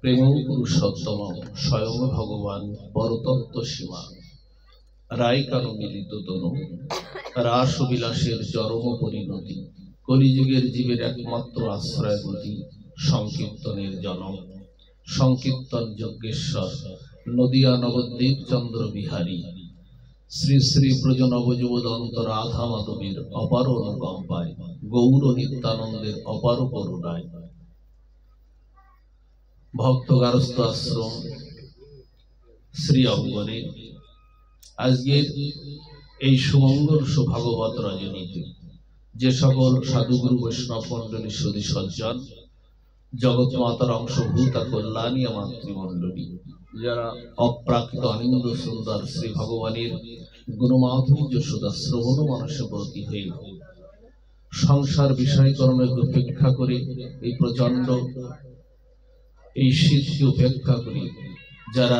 প্রেম পুরুষোত্তম স্বয়ং ভগবান পরতত্ত্ব সীমা রায় কারো মিলিত তনু রাস বিলাসের চরম পরিণতি কলিযুগের জীবের একমাত্র আশ্রয় গতি সংকীর্তনের জনক সংকীর্তন যজ্ঞেশ্বর নদিয়া নবদ্বীপ চন্দ্র বিহারী শ্রী শ্রী ব্রজ নবযুবদন্ত রাধা মাধবীর অপার অনুকম্পায় গৌর নিত্যানন্দের অপার করুণায় ভক্তগারস্থ আশ্রম শ্রী অঙ্গনে আজকের এই সুমঙ্গল সুভাগবত রজনীতে যে সকল সাধুগুরু বৈষ্ণব মন্ডলী সুধী সজ্জন জগৎ মাতার অংশভূতা কল্যাণী মাতৃমণ্ডলী যারা অপ্রাকৃত আনন্দ সুন্দর শ্রী ভগবানের গুণমাধুর্য সুধা শ্রবণ মানসে ব্রতী হয়ে সংসার বিষয়কর্মের উপেক্ষা করে এই প্রচন্ড এই শীতকে উপেক্ষা করি যারা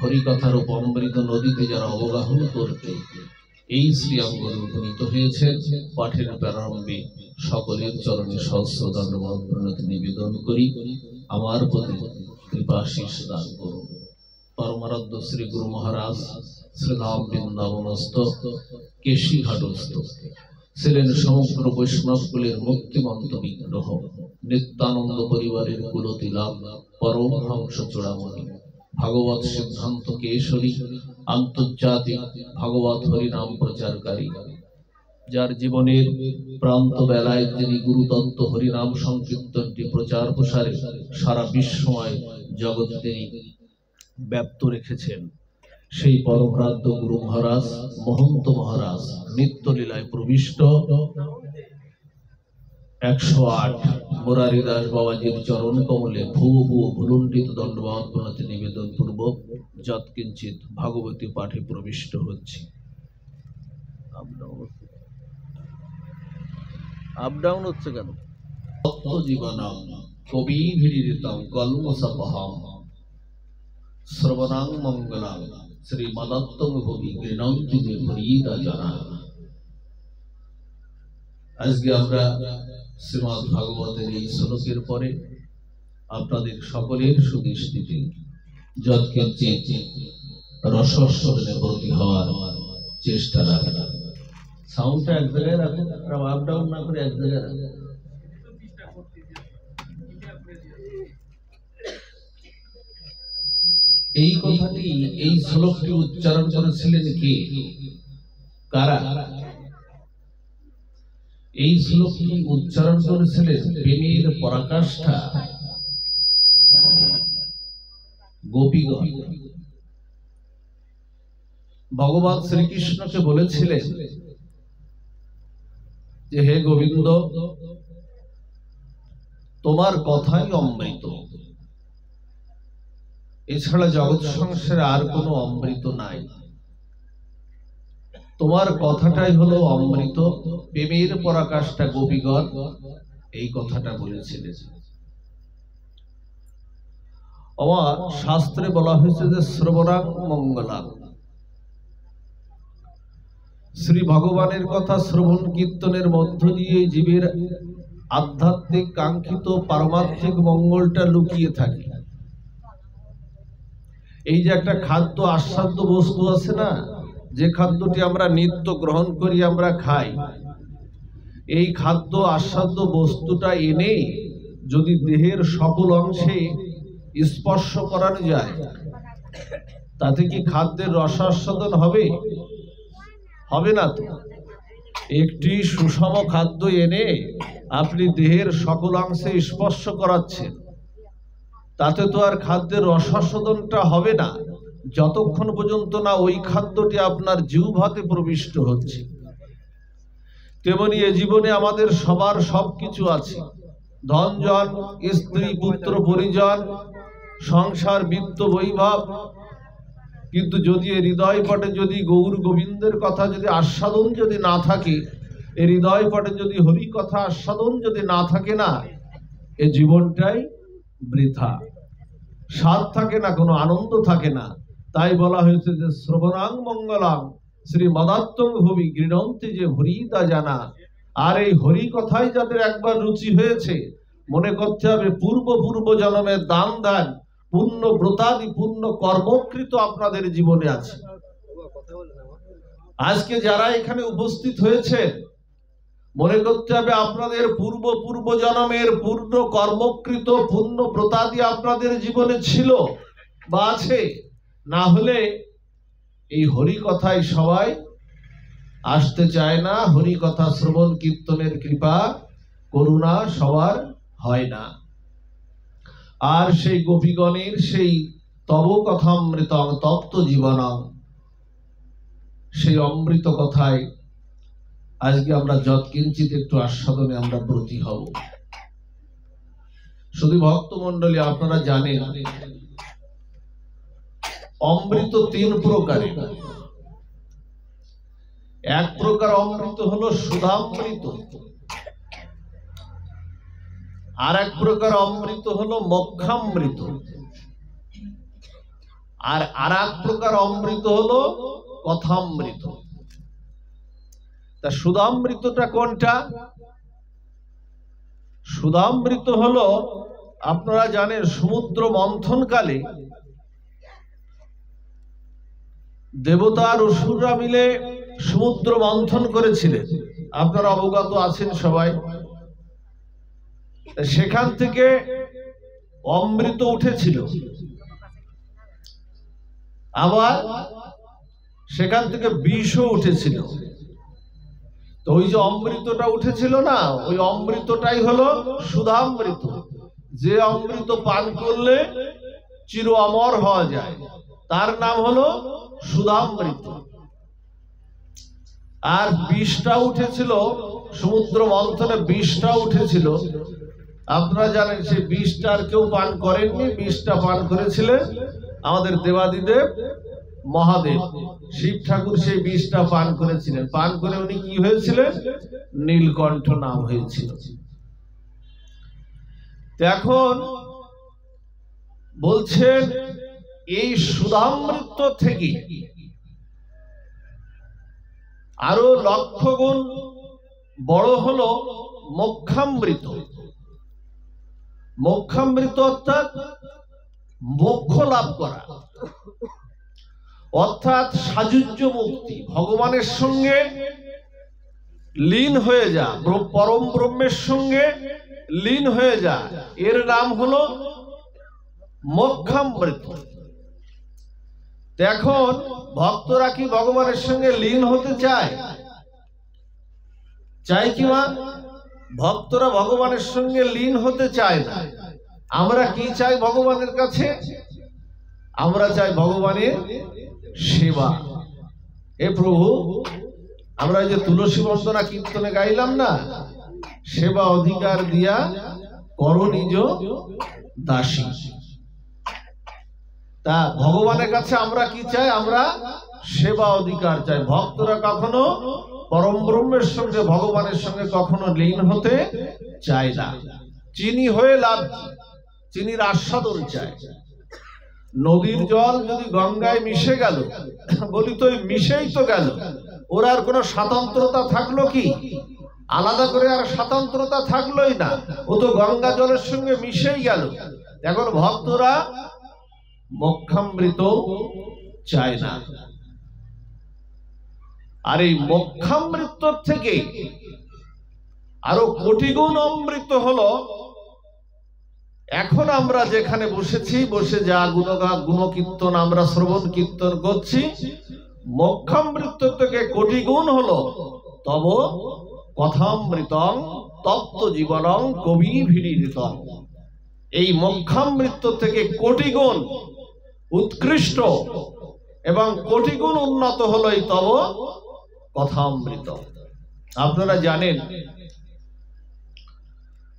হরিকথার অমৃত নদীতে যারা অবগাহন করতে এই শ্রী অঙ্গনে উপনীত হয়েছে পাঠের প্রারম্ভে সকলের চরণে সহস্র দণ্ডবত প্রণতি নিবেদন করি আমার প্রতি কৃপাশীষ দান করুন। পরমারাধ্য শ্রী গুরু মহারাজ শ্রীধাম বৃন্দাবনস্থ কেশীঘাটস্থ ছিলেন সমগ্র বৈষ্ণব কুলের মুক্তিমন্ত বিগ্রহ নিত্যানন্দ পরিবারের কুলতিলক পরমহংস চূড়ামণি ভাগবত সিদ্ধান্ত কেশরী আন্তর্জাতিক ভাগবত হরিনাম প্রচারকারী যার জীবনের প্রান্ত বেলায় তিনি গুরুতত্ত্ব হরিনাম সংকীর্তনটি প্রচার প্রসারে সারা বিশ্বময় জগৎ তিনি ব্যাপ্ত রেখেছেন সেই পরমরাধ্য গুরু মহারাজ মহন্ত মহারাজ নিত্যলীলায় প্রবিষ্ট 108 মুরারি দাস বাবাজির চরণ কমলে ভুয়ো ভুয়ো ভুলুণ্ঠিত দণ্ডবত প্রণতি নিবেদন পূর্বক যৎকিঞ্চিত ভাগবতী পাঠে প্রবিষ্ট হচ্ছে। আপ ডাউন হচ্ছে কেন? জীবনম কবি ভিড়িতম কলমসপহম শ্রবণাং মঙ্গলাং শ্রী মদত্তম ভবি গৃণন্তি যে ভরিদা জানা। আজকে আমরা শ্রীমদ্ ভাগবতের এই শ্লোকের পরে আপনাদের সকলের সুদৃষ্টিতে যৎকিঞ্চিত রসস্বরে ব্রতী হওয়ার চেষ্টা রাখবেন। সাউন্ডটা এক জায়গায় রাখুন, আপ ডাউন না করে এক জায়গায় রাখুন। এই কথাটি এই শ্লোকটি উচ্চারণ করেছিলেন কে? কারা? এই শ্লোকটি উচ্চারণ করেছিলেন প্রেমের পরাকাষ্ঠা গোপীগণ। ভগবান শ্রীকৃষ্ণকে বলেছিলেন যে হে গোবিন্দ, তোমার কথাই অমৃত, এছাড়া জগৎ সংসারে আর কোনো অমৃত নাই, তোমার কথাটাই হলো অমৃত। প্রেমের পরাকাষ্ঠা গোপীগণ এই কথাটা বলেছিলেন। আমার শাস্ত্রে বলা হয়েছে যে শ্রবণাং মঙ্গলাং, শ্রী ভগবানের কথা শ্রবণ কীর্তনের মধ্য দিয়ে জীবের আধ্যাত্মিক কাঙ্ক্ষিত পারমার্থিক মঙ্গলটা লুকিয়ে থাকে। এই যে একটা খাদ্য আস্বাদ্য বস্তু আছে না, যে খাদ্যটি আমরা নিত্য গ্রহণ করি, আমরা খাই, এই খাদ্য আস্বাদ্য বস্তুটা এনে যদি দেহের সকল অংশে স্পর্শ করানো যায়, তাতে কি খাদ্যের রসাস্বাদন হবে? হবে না তো। একটি সুষম খাদ্য এনে আপনি দেহের সকল অংশে স্পর্শ করাচ্ছেন, তাতে তো আর খাদ্যের রসাস্বাদনটা হবে না যতক্ষণ পর্যন্ত না ওই খাদ্যটি আপনার জিহ্বাতে প্রবিষ্ট হচ্ছে। তেমনি এ জীবনে আমাদের সবার সবকিছু আছে, ধন জন, স্ত্রী পুত্র পরিজন, সংসার বিত্ত বৈভব, কিন্তু যদি হৃদয় পটে যদি গৌর গোবিন্দের কথা যদি আস্বাদন যদি না থাকে, এই হৃদয় পটে যদি হরি কথা আস্বাদন যদি না থাকে না, এ জীবনটাই বৃথা, স্বাদ থাকে না, কোনো আনন্দ থাকে না। তাই বলা হয়েছে যে শ্রবণাং মঙ্গলাং শ্রী মদাত্তম ভবি গৃণন্তি যে হরিদা জানা। আর এই হরি কথাই যাদের একবার রুচি হয়েছে, মনে করতে হবে পূর্ব পূর্ব জন্মের দান দান পুণ্য ব্রতাদি পুণ্য কর্মকৃত আপনাদের জীবনে আছে। আজকে যারা এখানে উপস্থিত হয়েছে মনে করতে হবে আপনাদের পূর্ব পূর্ব জন্মের পূর্ণ কর্মকৃত পুণ্য ব্রতাদি আপনাদের জীবনে ছিল বা আছে, না হলে এই হরি কথায় সবাই আসতে চায় না। হরি কথা শ্রবণ কীর্তনের কৃপা করুণা সবার হয় না। আর সেই গোপীগণের সেই তব কথামৃতং তপ্ত জীবনং, সেই অমৃত কথায় আজকে আমরা যৎকিঞ্চিত একটু আস্বাদনে আমরা ব্রতী হব। শুধু ভক্তমণ্ডলী আপনারা জানেন অমৃত তিন প্রকারের। এক প্রকার অমৃত হলো সুধামৃত, আর এক প্রকার অমৃত হলো মোক্ষামৃত, আর এক প্রকার অমৃত হলো কথামৃত। তা সুধামৃতটা কোনটা? সুধামৃত হলো আপনারা জানেন সমুদ্র মন্থন কালে দেবতা আর অসুররা মিলে সমুদ্র মন্থন করেছিলেন, আপনারা অবগত আছেন সবাই। সেখান থেকে অমৃত উঠেছিল, আবার সেখান থেকে বিষও উঠেছিল। তো ওই যে অমৃতটা উঠেছিল না, ওই অমৃতটাই হলো সুধামৃত, যে অমৃত পান করলে চির অমর হওয়া যায়, তার নাম হলো সুধামৃত। আর বিষটা উঠেছিল সমুদ্র মন্থনে, বিষটা উঠেছিল। আপনারা জানেন সেই বিষটা আর কেউ পান করেননি, বিষটা পান করেছিলেন আমাদের দেবাদিদেব মহাদেব শিব ঠাকুর। সেই বিষটা পান করেছিলেন, পান করে উনি কি হয়েছিলেন? নীলকণ্ঠ নাম হয়েছিল। এখন বলছেন এই সুধামৃত থেকে আরো লক্ষ গুণ বড় হলো মোক্ষামৃত। মোক্ষামৃত অর্থাৎ মোক্ষ লাভ করা, অর্থাৎ সাযুজ্য মুক্তি, ভগবানের সঙ্গে লীন হয়ে যা, পরম ব্রহ্মের সঙ্গে লীন হয়ে যা, এর নাম হলো মোক্ষামৃত। এখন ভক্তরা কি ভগবানের সঙ্গে লীন হতে চায়? চাই কি মা? ভক্তরা ভগবানের সঙ্গে লীন হতে চায় না। আমরা কি চাই ভগবানের কাছে? আমরা চাই ভগবানের সেবা। এ প্রভু, আমরা যে তুলসী বন্দনা কীর্তনে গাইলাম না, সেবা অধিকার দিয়া কর নিজ দাসী। তা ভগবানের কাছে আমরা কি চাই? আমরা সেবা অধিকার চাই। ভক্তরা কখনো পরম ব্রহ্মের সঙ্গে ভগবানের সঙ্গে কখনো লীন হতে চায় না। চিনি হয়ে লাভ, চিনির আস্বাদন চায়। নদীর জল যদি গঙ্গায় মিশে গেল, বলি তো মিশেই তো গেল, ওর আর কোনো স্বাতন্ত্রতা থাকলো কি? আলাদা করে আর স্বাতন্ত্রতা থাকলোই না, ও তো গঙ্গা জলের সঙ্গে মিশেই গেল। এখন ভক্তরা মোক্ষামৃত চায় না। আর এই মোক্ষামৃত থেকে আরো কোটি গুণ অমৃত হলো এখন আমরা যেখানে বসেছি, বসে যা গুণকীর্তন আমরা শ্রবণ কীর্তন করছি, মোক্ষামৃত থেকে কোটি গুণ হলো তব কথামৃতং তপ্ত জীবনং কবি ভিড়িতং। এই মোক্ষামৃত থেকে কোটি গুণ উৎকৃষ্ট এবং কোটি গুণ উন্নত হলো এই তব কথামৃত। আপনারা জানেন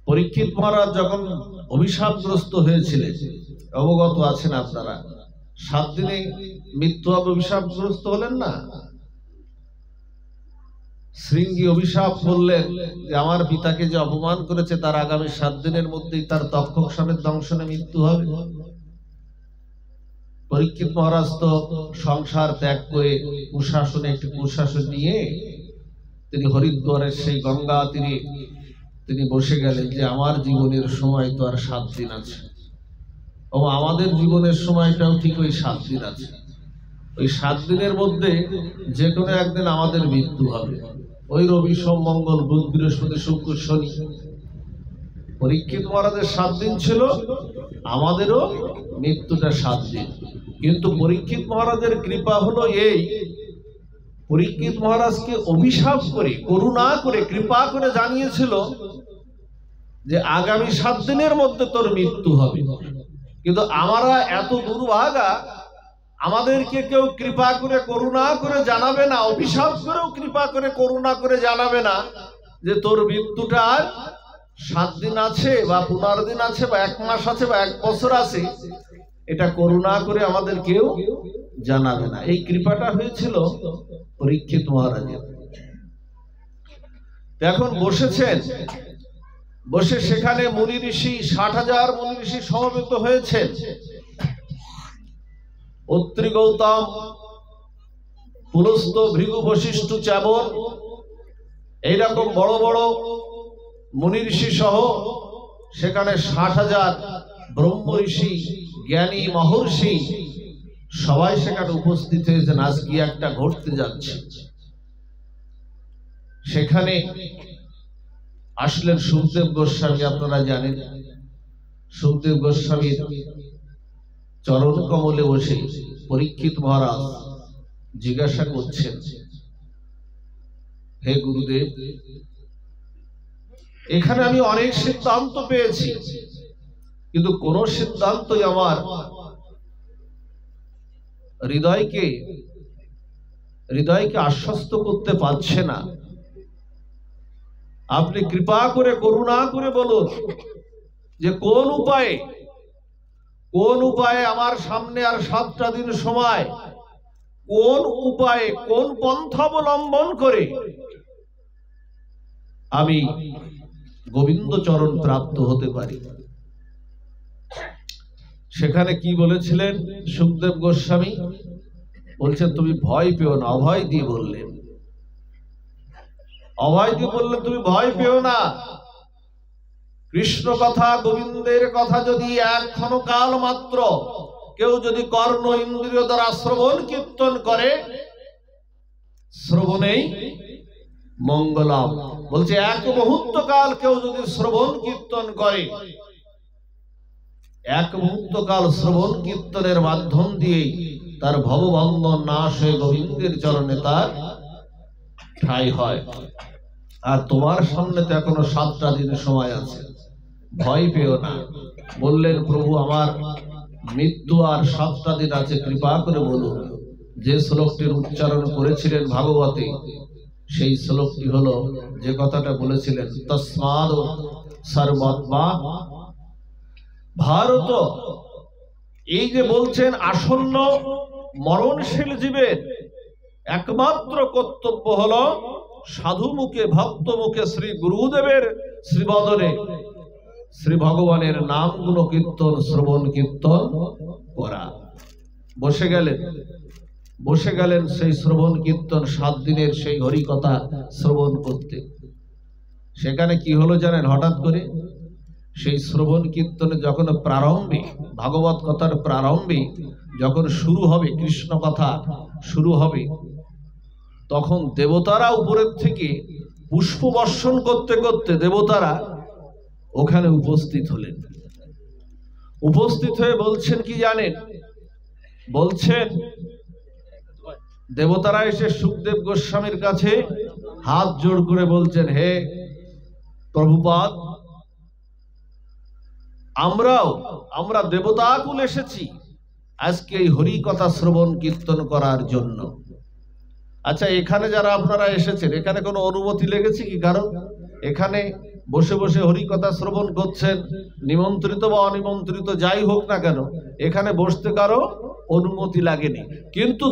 পরীক্ষিত মহারাজ যখন অভিশাপগ্রস্ত হয়েছিলেন, অবগত আছেন আপনারা, 7 দিনে মৃত্যু অভিশাপগ্রস্ত হলেন না? শৃঙ্গী অভিশাপ করলেন যে আমার পিতাকে যে অপমান করেছে তার আগামী 7 দিনের মধ্যেই তার তক্ষকসামের দংশনে মৃত্যু হবে। পরীক্ষিত মহারাজ তো সংসার ত্যাগ করে কুশাসনে একটি কুশাসন নিয়ে তিনি হরিদ্বারের সেই গঙ্গা তীরে তিনি বসে গেলেন যে আমার জীবনের সময় তো আর 7 দিন আছে, ও আমাদের জীবনের সময়টাও ঠিক ওই 7 দিন আছে। ওই 7 দিনের মধ্যে যে কোনো একদিন আমাদের মৃত্যু হবে। ওই রবি সোম মঙ্গল বুধ বৃহস্পতি শুক্র শনি। পরীক্ষিত মহারাজের 7 দিন ছিল, আমাদেরও মৃত্যুটা 7 দিন। কিন্তু পরীক্ষিত মহারাজের কৃপা হলো এই, পরীক্ষিত মহারাজকে অভিশাপ করে করুণা করে কৃপা করে জানিয়েছিল যে আগামী 7 দিনের মধ্যে তোর মৃত্যু হবে। কিন্তু আমরা এত দুর্ভাগা, আমাদেরকে কেউ কৃপা করে করুণা করে জানাবে না, অভিশাপ করেও কৃপা করে করুণা করে জানাবে না যে তোর মৃত্যুটা আর 7 দিন আছে বা 15 দিন আছে বা 1 মাস আছে বা 1 বছর আছে। এটা করুণা করে আমাদের কেউ জানাবে না। এই কৃপাটা হয়েছিল পরীক্ষিত মহারাজের। এখন বসেছেন, বসে সেখানে মুনি ঋষি 60,000 মুনি ঋষি সমবেত হয়েছেন। অত্রি গৌতম, পুলস্ত, ভৃগু, বশিষ্ঠ, চ্যবন, এইরকম বড় বড় মুনি ঋষি সহ সেখানে 60,000 ব্রহ্ম ঋষি, জ্ঞানী মহর্ষি সবাই সেখানে উপস্থিত হয়েছেন। আজ কি একটা ঘটতে যাচ্ছে। সেখানে আসলেন সুখদেব গোস্বামী। আপনারা জানেন সুখদেব গোস্বামীর চরণ কমলে বসে পরীক্ষিত মহারাজ জিজ্ঞাসা করছেন, হে গুরুদেব, এখানে আমি অনেক সিদ্ধান্ত পেয়েছি, কিন্তু কোন সিদ্ধান্তই আমার হৃদয়কে আশ্বস্ত করতে পারছে না। আপনি কৃপা করে করুণা করে বলুন যে কোন উপায়ে আমার সামনে আর 7টা দিন সময়, কোন উপায়ে কোন পন্থা অবলম্বন করে আমি গোবিন্দ চরণ প্রাপ্ত হতে পারি। সেখানে কি বলেছিলেন সুখদেব গোস্বামী? বলছেন তুমি ভয় পেও না। অভয় দিয়ে বললেন, অভয় দিয়ে বললেন তুমি ভয় পেও না। কৃষ্ণ কথা, গোবিন্দের কথা যদি এক ক্ষণকাল মাত্র কেউ যদি কর্ণ ইন্দ্রিয় দ্বারা শ্রবণ কীর্তন করে, শ্রবণেই মঙ্গলম। বলছে এক মুহূর্ত কাল কেউ যদি শ্রবণ কীর্তন করে, এক মুহূর্ত কাল শ্রবণ কীর্তনের মাধ্যম দিয়ে তার ভববন্ধন নাশ হয়ে গোবিন্দের চরণে তার ঠাঁই হয়। আর তোমার সামনে তো এখনো 7টা দিন সময় আছে, ভয় পেও না। বললেন প্রভু আমার মৃত্যু আর 7টা দিন আছে, কৃপা করে বলুন। যে শ্লোকটির উচ্চারণ করেছিলেন ভাগবতে, সেই শ্লোকটি হলো যে কথাটা বলেছিলেন, তস্মাদ সর্বাত্মা ভারত। এই যে বলছেন আসন্ন মরণশীল জীবের একমাত্র কর্তব্য হলো সাধু মুখে ভক্ত মুখে শ্রী গুরুদেবের শ্রীবদনে শ্রী ভগবানের নামগুলো কীর্তন শ্রবণ কীর্তন করা। বসে গেলেন সেই শ্রবণ কীর্তন 7 দিনের সেই হরি কথা শ্রবণ করতে। সেখানে কি হলো জানেন? হঠাৎ করে সেই শ্রবণ কীর্তনে যখন প্রারম্ভে, ভাগবত কথার প্রারম্ভে যখন শুরু হবে, কৃষ্ণ কথা শুরু হবে, তখন দেবতারা উপরের থেকে পুষ্প বর্ষণ করতে করতে দেবতারা ওখানে উপস্থিত হলেন। উপস্থিত হয়ে বলছেন কি জানেন? বলছেন দেবতারা এসে সুখদেব গোস্বামীর কাছে হাত জোড় করে বলছেন, হে প্রভুপাদ, আমরা দেবতাকুল এসেছি আজকে এই হরি কথা শ্রবণ কীর্তন করার জন্য। আচ্ছা, এখানে যারা আপনারা এসেছেন, এখানে কোনো অনুমতি লেগেছে কি কারণ? এখানে বসে বসে হরি কথা শ্রবণ করছেন, নিমন্ত্রিত বা অনিমন্ত্রিত যাই হোক না কেন, এখানে বসতে কারো অনুমতি লাগেনি। কিন্তু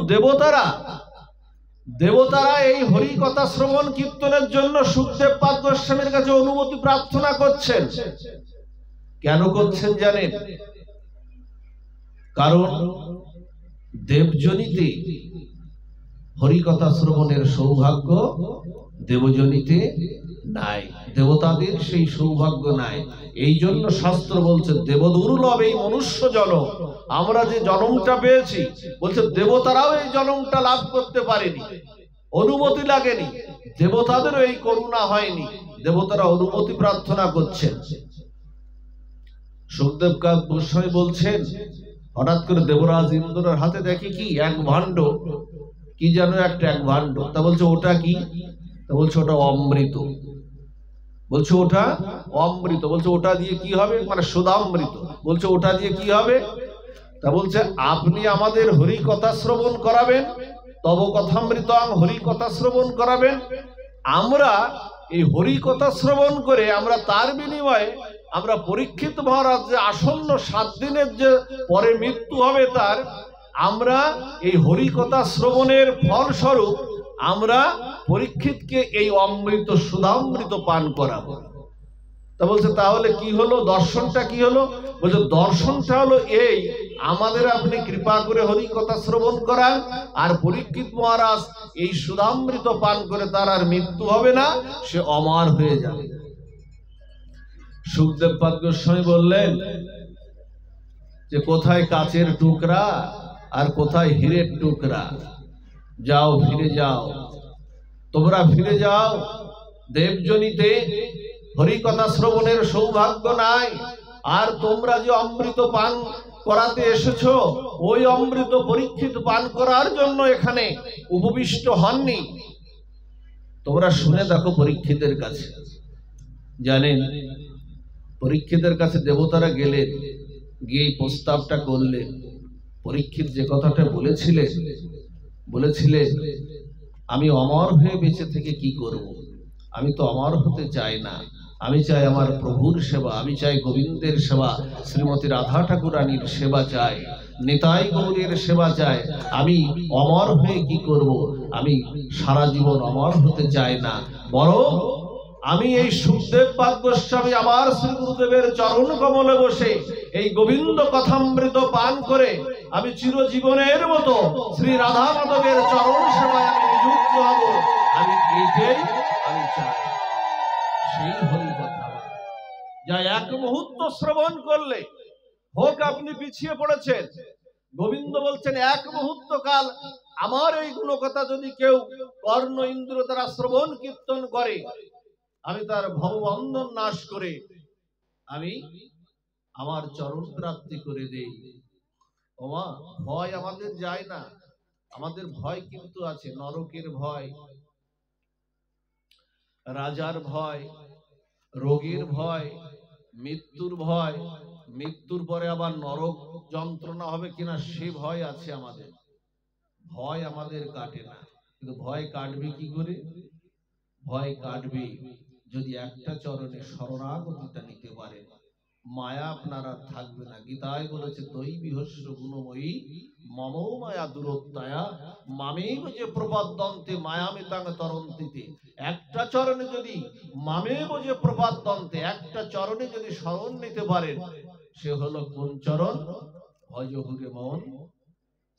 দেবতারা এই হরি কথা শ্রবণ কীর্তনের জন্য সুখদেব পাদ গোস্বামীর কাছে অনুমতি প্রার্থনা করছেন। কেন করছেন জানেন? কারণ দেবজনিতে হরিকথা শ্রবণের সৌভাগ্য দেবজনিতে নাই, দেবতাদের সেই সৌভাগ্য নাই। এই জন্য শাস্ত্র বলছে দেবদুর্লভ এই মনুষ্য জন্ম। আমরা যে জন্মটা পেয়েছি, বলছে দেবতারাও এই জন্মটা লাভ করতে পারেনি, অনুমতি লাগেনি, দেবতাদেরও এই করুণা হয়নি, দেবতারা অনুমতি প্রার্থনা করছেন। সুখদেব গোস্বামী বলছেন হঠাৎ করে দেবরাজ ইন্দ্রের হাতে দেখি কি এক ভাণ্ড, কি যেন একটা এক ভাণ্ড। তা বলছে ওটা কি? তা বলছে ওটা অমৃত। বলছে ওটা অমৃত। বলছে ওটা দিয়ে কি হবে? মানে সুধামৃত। বলছে ওটা দিয়ে কি হবে? তা বলছে আপনি আমাদের হরি কথা শ্রবণ করাবেন, তব কথামৃতং, হরি কথা শ্রবণ করাবেন। আমরা এই হরি কথা শ্রবণ করে আমরা তার বিনিময়ে আমরা পরীক্ষিত মহারাজ যে আসন্ন 7 দিনের যে পরে মৃত্যু হবে তার, আমরা এই হরি কথা শ্রবণের ফলস্বরূপ আমরা পরীক্ষিতকে এই অমৃত সুধামৃত পান করাবো। তা বলছে তাহলে কি হলো, দর্শনটা কি হলো? বলছে দর্শনটা হলো এই, আমাদের আপনি কৃপা করে হরি কথা শ্রবণ করান, আর পরীক্ষিত মহারাজ এই সুধামৃত পান করে তার আর মৃত্যু হবে না, সে অমর হয়ে যাবে। সুখদেব পাদ গোস্বামী বললেন যে কোথায় কাচের টুকরা আর কোথায় হীরের টুকরা, যাও ফিরে যাও, তোমরা ফিরে যাও দেবজনিতে, হরি কথা শ্রবণের সৌভাগ্য নাই। আর তোমরা যে অমৃত পান করাতে এসেছো, ওই অমৃত পরীক্ষিত পান করার জন্য এখানে উপবিষ্ট হননি। তোমরা শুনে দেখো পরীক্ষিতের কাছে। জানেন পরীক্ষিতের কাছে দেবতারা গেলেন, গিয়ে প্রস্তাবটা করলেন। পরীক্ষিত যে কথাটা বলেছিলেন আমি অমর হয়ে বেঁচে থেকে কি করব? আমি তো অমর হতে চাই না, আমি চাই আমার প্রভুর সেবা, আমি চাই গোবিন্দের সেবা, শ্রীমতী রাধা ঠাকুরানীর সেবা চাই, নিতাই গৌরের সেবা চাই। আমি অমর হয়ে কি করব? আমি সারা জীবন অমর হতে চাই না, বরং আমি এই সুখদেব পাদ গোস্বামী আমার শ্রী গুরুদেবের চরণ কমলে বসে এই গোবিন্দ কথামৃত পান করে আমি চিরজীবনের মতো শ্রী রাধা মাধবের চরণ সেবায় আমি নিযুক্ত হব। আমি এইটাই আমি চাই। সেই হরি কথা যা এক মুহূর্ত শ্রবণ করলে হোক আপনি পিছিয়ে পড়েছেন, গোবিন্দ বলছেন এক মুহূর্ত কাল আমার এই গুণকথা যদি কেউ কর্ণ ইন্দ্র দ্বারা শ্রবণ কীর্তন করে, আমি তার ভববন্ধন নাশ করে আমি আমার চরণ প্রাপ্তি করে দেই। ওমা ভয় আমাদের যায় না, আমাদের ভয় কিন্তু আছে। নরকের ভয়, রাজার ভয়, রোগের ভয়, মৃত্যুর ভয়, মৃত্যুর পরে আবার নরক যন্ত্রণা হবে কিনা সে ভয় আছে আমাদের। ভয় আমাদের কাটে না, কিন্তু ভয় কাটবে কি করে? ভয় কাটবে যদি একটা চরণে শরণাগতিটা নিতে পারেন, মায়া আপনার আর থাকবে না। গীতায় বলেছে দৈবিহস্য গুণময়ী মম মায়া দূরত্বয়া মামেব যে প্রপদ্যন্তে মায়ামিতাং তরন্তিতে। একটা চরণে যদি মামেব যে প্রপদ্যন্তে, একটা চরণে যদি শরণ নিতে পারেন, সে হলো কোন চরণ? ভজ হুরে মন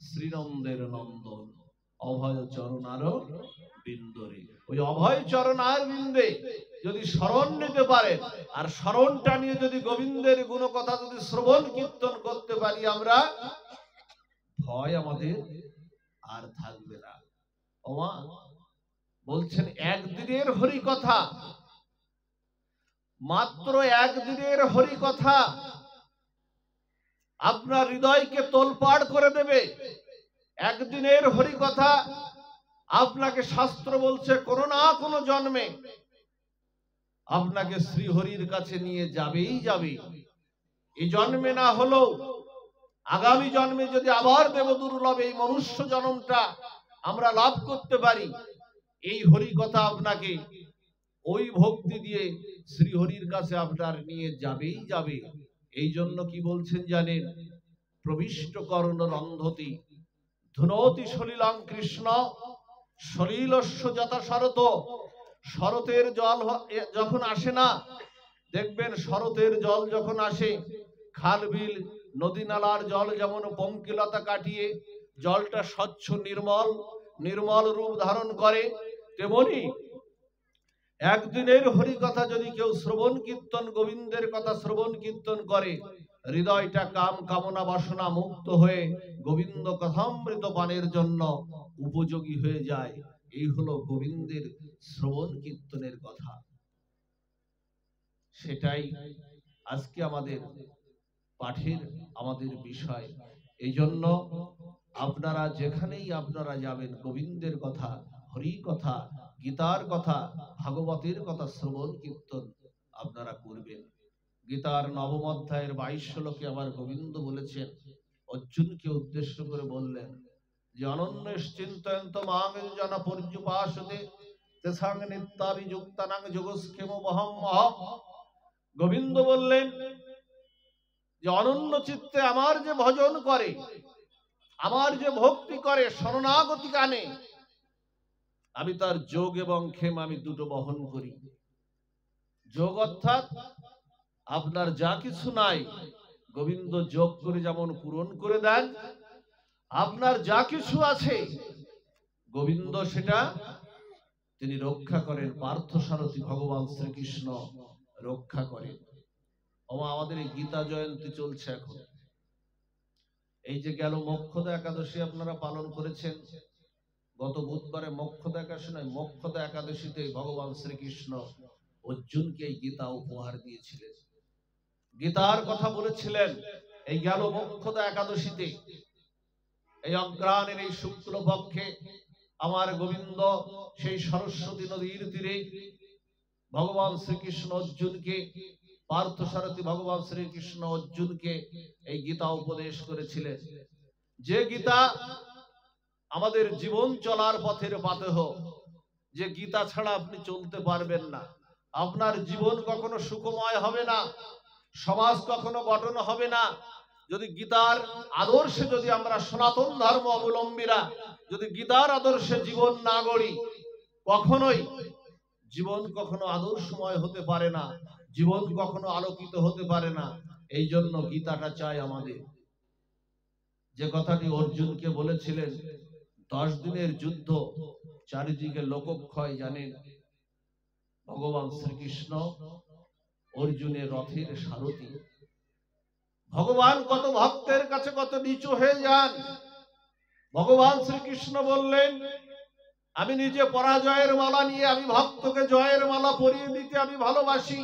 শ্রীনন্দের নন্দন অভয় চরণার বিন্দরে। ওই অভয় চরণার বিন্দে যদি শরণ নিতে পারেন, আর শরণটা নিয়ে যদি গোবিন্দের গুণ কথা যদি শ্রবণ কীর্তন করতে পারি আমরা, ভয় আমাদের আর থাকবে না। ওমা বলছেন একদিনের হরি কথা, মাত্র একদিনের হরি কথা আপনার হৃদয়কে তোলপাড় করে দেবে। একদিনের হরি কথা আপনাকে শাস্ত্র বলছে কোনো না কোনো জন্মে আপনাকে শ্রীহরির কাছে নিয়ে যাবেই যাবে। এই জন্মে না হলেও আগামী জন্মে যদি আবার দেবদুর্লভ এই মনুষ্য জন্মটা আমরা লাভ করতে পারি, এই হরি কথা আপনাকে ওই ভক্তি দিয়ে শ্রীহরির কাছে আপনার নিয়ে যাবেই যাবে। এই জন্য কি বলছেন জানেন? প্রবিষ্ট কর্ণ রন্ধতি ধুনতি সলিলাং কৃষ্ণ সলিলস্য যথা শরত। শরতের জল যখন আসে না, দেখবেন শরতের জল যখন আসে, খাল বিল নদী নালার জল যেমন পঙ্কিলতা কাটিয়ে জলটা স্বচ্ছ নির্মল রূপ ধারণ করে, তেমনি একদিনের হরি কথা যদি কেউ শ্রবণ কীর্তন, গোবিন্দের কথা শ্রবণ কীর্তন করে, হৃদয়টা কাম কামনা বাসনা মুক্ত হয়ে গোবিন্দ কথামৃত পানের জন্য উপযোগী হয়ে যায়। এই হলো গোবিন্দের শ্রবণ কীর্তনের কথা। সেটাই আজকে আমাদের পাঠের আমাদের বিষয়। এই জন্য আপনারা যেখানেই আপনারা যাবেন, গোবিন্দের কথা, হরি কথা, গীতার কথা, ভাগবতের কথা শ্রবণ কীর্তন আপনারা করবেন। গীতার নবম অধ্যায়ের 22 শ্লোকে আবার গোবিন্দ বলেছেন, অর্জুনকে উদ্দেশ্য করে বললেন যে অনন্যশ্চিন্তয়ন্ত মাং জন পর্যুপাসতে তেসাং নিত্যাভিযুক্তানাং যোগস্ক্ষেমহম মহম। গোবিন্দ বললেন যে অনন্য চিত্তে আমার যে ভজন করে, আমার যে ভক্তি করে, শরণাগতি কানে, আমি তার যোগ এবং ক্ষেম আমি দুটো বহন করি। যোগ অর্থাৎ আপনার যা কিছু নাই গোবিন্দ যোগ করে যেমন পূরণ করে দেন, আপনার যা কিছু আছে গোবিন্দ সেটা তিনি রক্ষা করেন। পার্থ সারথী ভগবান শ্রীকৃষ্ণ রক্ষা করেন। আমাদের এই গীতা জয়ন্তী চলছে এখন। এই যে গেল মোক্ষদা একাদশী আপনারা পালন করেছেন, গত বুধবারে মোক্ষদা একাদশী নয়, মোক্ষদা একাদশীতে ভগবান শ্রীকৃষ্ণ অর্জুনকে এই গীতা উপহার দিয়েছিলেন, গীতার কথা বলেছিলেন। এই গেল মোক্ষদা একাদশীতে, এই অগ্রহায়ণের এই শুক্লপক্ষে আমার গোবিন্দ সেই সরস্বতী নদীর তীরে ভগবান শ্রীকৃষ্ণ অর্জুনকে, পার্থ সারথী ভগবান শ্রীকৃষ্ণ অর্জুনকে এই গীতা উপদেশ করেছিলেন। যে গীতা আমাদের জীবন চলার পথের পাথেয়, যে গীতা ছাড়া আপনি চলতে পারবেন না। আপনার জীবন কখনো সুখময় হবে না, সমাজ কখনো গঠন হবে না যদি গীতার আদর্শে, যদি আমরা সনাতন ধর্ম অবলম্বীরা যদি গীতার আদর্শে জীবন না গড়ি, কখনোই জীবন কখনো আদর্শময় হতে পারে না, জীবন কখনো আলোকিত হতে পারে না। এই জন্য গীতাটা চাই আমাদের। যে কথাটি অর্জুনকে বলেছিলেন, 10 দিনের যুদ্ধ, চারিদিকে লোকক্ষয়, জানেন ভগবান শ্রীকৃষ্ণ অর্জুনের রথের সারথি। ভগবান কত ভক্তের কাছে কত নিচু হয়ে যান। ভগবান শ্রীকৃষ্ণ বললেন, আমি নিজে পরাজয়ের মালা নিয়ে আমি ভক্তকে জয়ের মালা পরিয়ে দিতে আমি ভালোবাসি।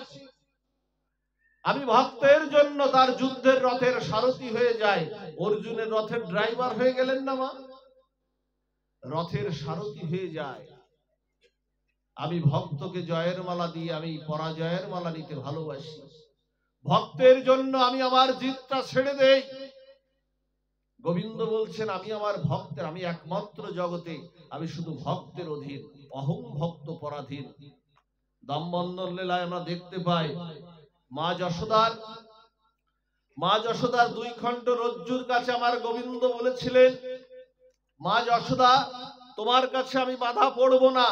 আমি ভক্তের জন্য তার যুদ্ধের রথের সারথি হয়ে যায়। অর্জুনের রথের ড্রাইভার হয়ে গেলেন না মা, রথের সারথি হয়ে যায়। আমি ভক্তকে জয়ের মালা দিয়ে আমি পরাজয়ের মালা নিতে ভালোবাসি। ভক্তের জন্য আমি আমার জিতটা ছেড়ে দেই। গোবিন্দ বলছেন, আমি আমার ভক্তের, আমি একমাত্র জগতে, আমি শুধু ভক্তের অধীন, অহং ভক্ত পরাধীন। দামবন্ধন লীলায় আমরা দেখতে পাই, মা যশোদার 2 খণ্ড রজ্জুর কাছে আমার গোবিন্দ বলেছিলেন, মা যশোদা তোমার কাছে আমি বাধা পড়ব না।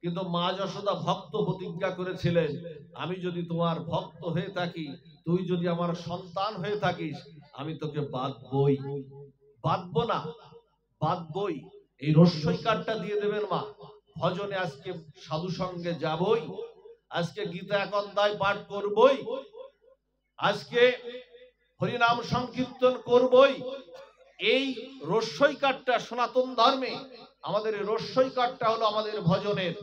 কিন্তু মা যশোদা ভক্ত প্রতিজ্ঞা করেছিলেন, আমি যদি তোমার ভক্ত হয়ে থাকি, তুই যদি আমার সন্তান হয়ে থাকিস, আমি তোকে বাঁধবই, বাঁধবো না, বাঁধবই। এই রস্যই কার্ডটা দিয়ে দেবেন মা। ভজনে আজকে সাধু সঙ্গে যাবই, আজকে গীতা 1 অধ্যায় পাঠ করবই, আজকে হরিনাম সংকীর্তন করবই। এই রস্যই কার্ডটা সনাতন ধর্মে, আমাদের এই রস্যই কার্ডটা হলো আমাদের ভজনের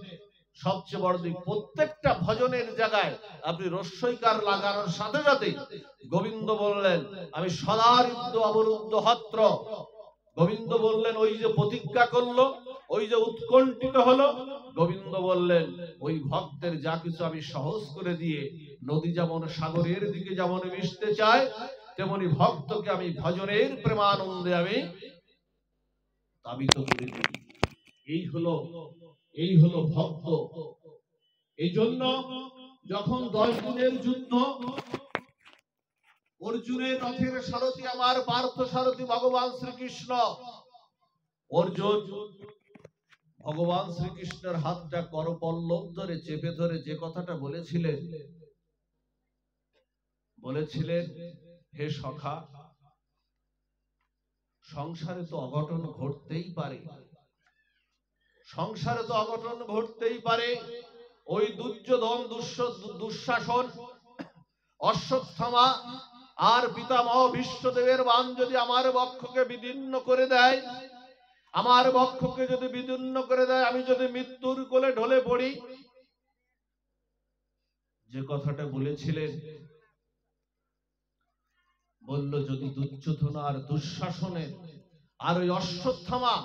সবচেয়ে বড় দিক। প্রত্যেকটা ভজনের জায়গায় আপনি রস্যইকার লাগানোর সাথে সাথে গোবিন্দ বললেন, আমি সদারিদ্ধ অবরুদ্ধ হত্র। গোবিন্দ বললেন, ওই যে প্রতিজ্ঞা করলো, ওই যে উৎকণ্ঠিত হলো, গোবিন্দ বললেন, ওই ভক্তের যা কিছু আমি সহজ করে দিয়ে, নদী যেমন সাগরের দিকে যেমন মিশতে চায়, তেমনি ভক্তকে আমি ভজনের প্রেমানন্দে আমি তাবিত করে দিই। এই হলো ভক্ত। এই জন্য যখন 10 দিনের যুদ্ধ, অর্জুনের রথের সারথি আমার পার্থ সারথি ভগবান শ্রীকৃষ্ণ। অর্জুন ভগবান শ্রীকৃষ্ণের হাতটা করপল্লব ধরে চেপে ধরে যে কথাটা বলেছিলেন, হে সখা, সংসারে তো অঘটন ঘটতেই পারে, সংসারে তো অঘটন ঘটতেই পারে। ওই দুর্যোধন, দুঃশাসন, অশ্বত্থামা আর পিতামহ ভীষ্মদেবের বাণ যদি আমার বক্ষকে বিদীর্ণ করে দেয়, আমার বক্ষকে যদি বিদীর্ণ করে দেয়, আমি যদি মৃত্যুর কোলে ঢলে পড়ি, যে কথাটা বলেছিলেন, বলল যদি দুর্যোধন আর দুঃশাসনের আর ওই অশ্বত্থামা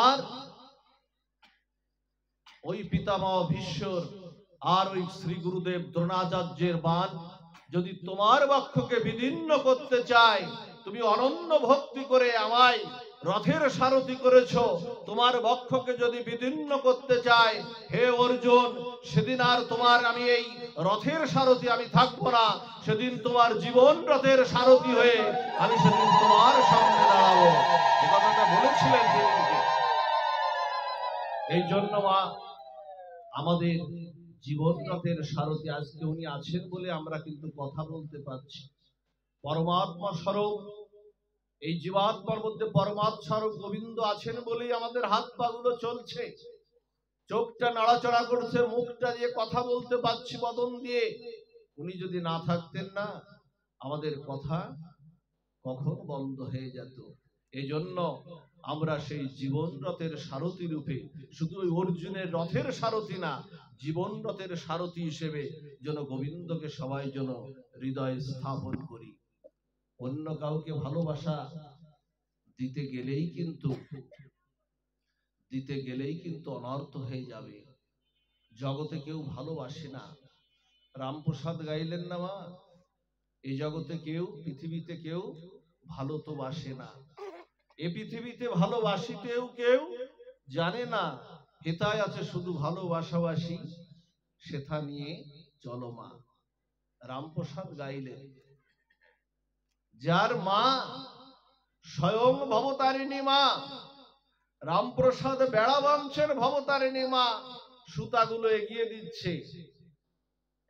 আর ওই পিতামহ ভীষ্মর আর ওই শ্রী গুরুদেব দ্রোণাচার্যের বাণ যদি তোমার বক্ষকে বিদীর্ণ করতে চায়, তুমি অনন্য ভক্তি করে আমায় রথের সারথি করেছো, তোমার বক্ষকে যদি বিদীর্ণ করতে চায়, হে অর্জুন, সেদিন আর তোমার আমি এই রথের সারথি আমি থাকবো না, সেদিন তোমার জীবন রথের সারথি হয়ে আমি সেদিন তোমার সামনে দাঁড়াবো। এই কথাটা বলেছিলেন সেদিনকে। এই জন্য মা আমাদের জীবন রথের সারথি আজকে উনি আছেন বলে আমরা কিন্তু কথা বলতে পারছি। পরমাত্মা স্বরূপ এই জীবাত্মার মধ্যে পরমাত্মা স্বরূপ গোবিন্দ আছেন বলেই আমাদের হাত পা গুলো চলছে, চোখটা নাড়াচড়া করছে, মুখটা দিয়ে কথা বলতে পারছি বদন দিয়ে। উনি যদি না থাকতেন না, আমাদের কথা কখন বন্ধ হয়ে যেত। এজন্য আমরা সেই জীবন রথের সারথি রূপে, শুধু ওই অর্জুনের রথের সারথি না, জীবন রথের সারথি হিসেবে যেন গোবিন্দকে সবাই যেন হৃদয়ে স্থাপন করি। অন্য কাউকে ভালোবাসা দিতে গেলেই কিন্তু অনর্থ হয়ে যাবে। জগতে কেউ ভালোবাসে না। রামপ্রসাদ গাইলেন না মা, এই জগতে কেউ, পৃথিবীতে কেউ ভালো তো বাসে না, এ পৃথিবীতে ভালোবাসিতেও কেউ জানে না, হেতায় আছে শুধু ভালোবাসাবাসি, সেথা নিয়ে চলো মা। রামপ্রসাদ গাইলেন। যার মা স্বয়ং ভবতারিণী মা, রামপ্রসাদ বেড়া বংশের ভবতারিণী মা সুতাগুলো এগিয়ে দিচ্ছে,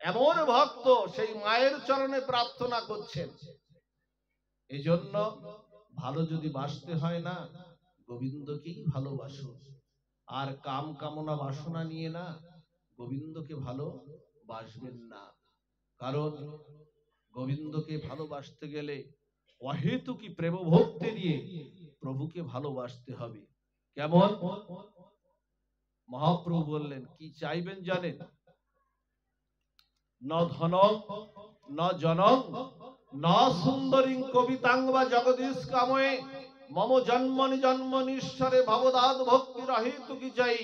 এমন ভক্ত সেই মায়ের চরণে প্রার্থনা করছেন। এজন্য ভালো যদি বাসতে হয় না, গোবিন্দকেই ভালোবাসো। আর কাম কামনা বাসনা নিয়ে না, গোবিন্দকে ভালোবাসবেন না। কারণ গোবিন্দকে ভালোবাসতে গেলে অহেতুকি প্রেম ভক্তি নিয়ে প্রভুকে ভালোবাসতে হবে। কেমন? মহাপ্রভু বললেন, কি চাইবেন জানেন? ন ধনং ন জনং ন সুন্দরীং কবিতাং বা জগদীশ কাময়ে মম জন্মনি জন্মনীশ্বরে ভবদাদ ভক্তির অহেতুকি চাই।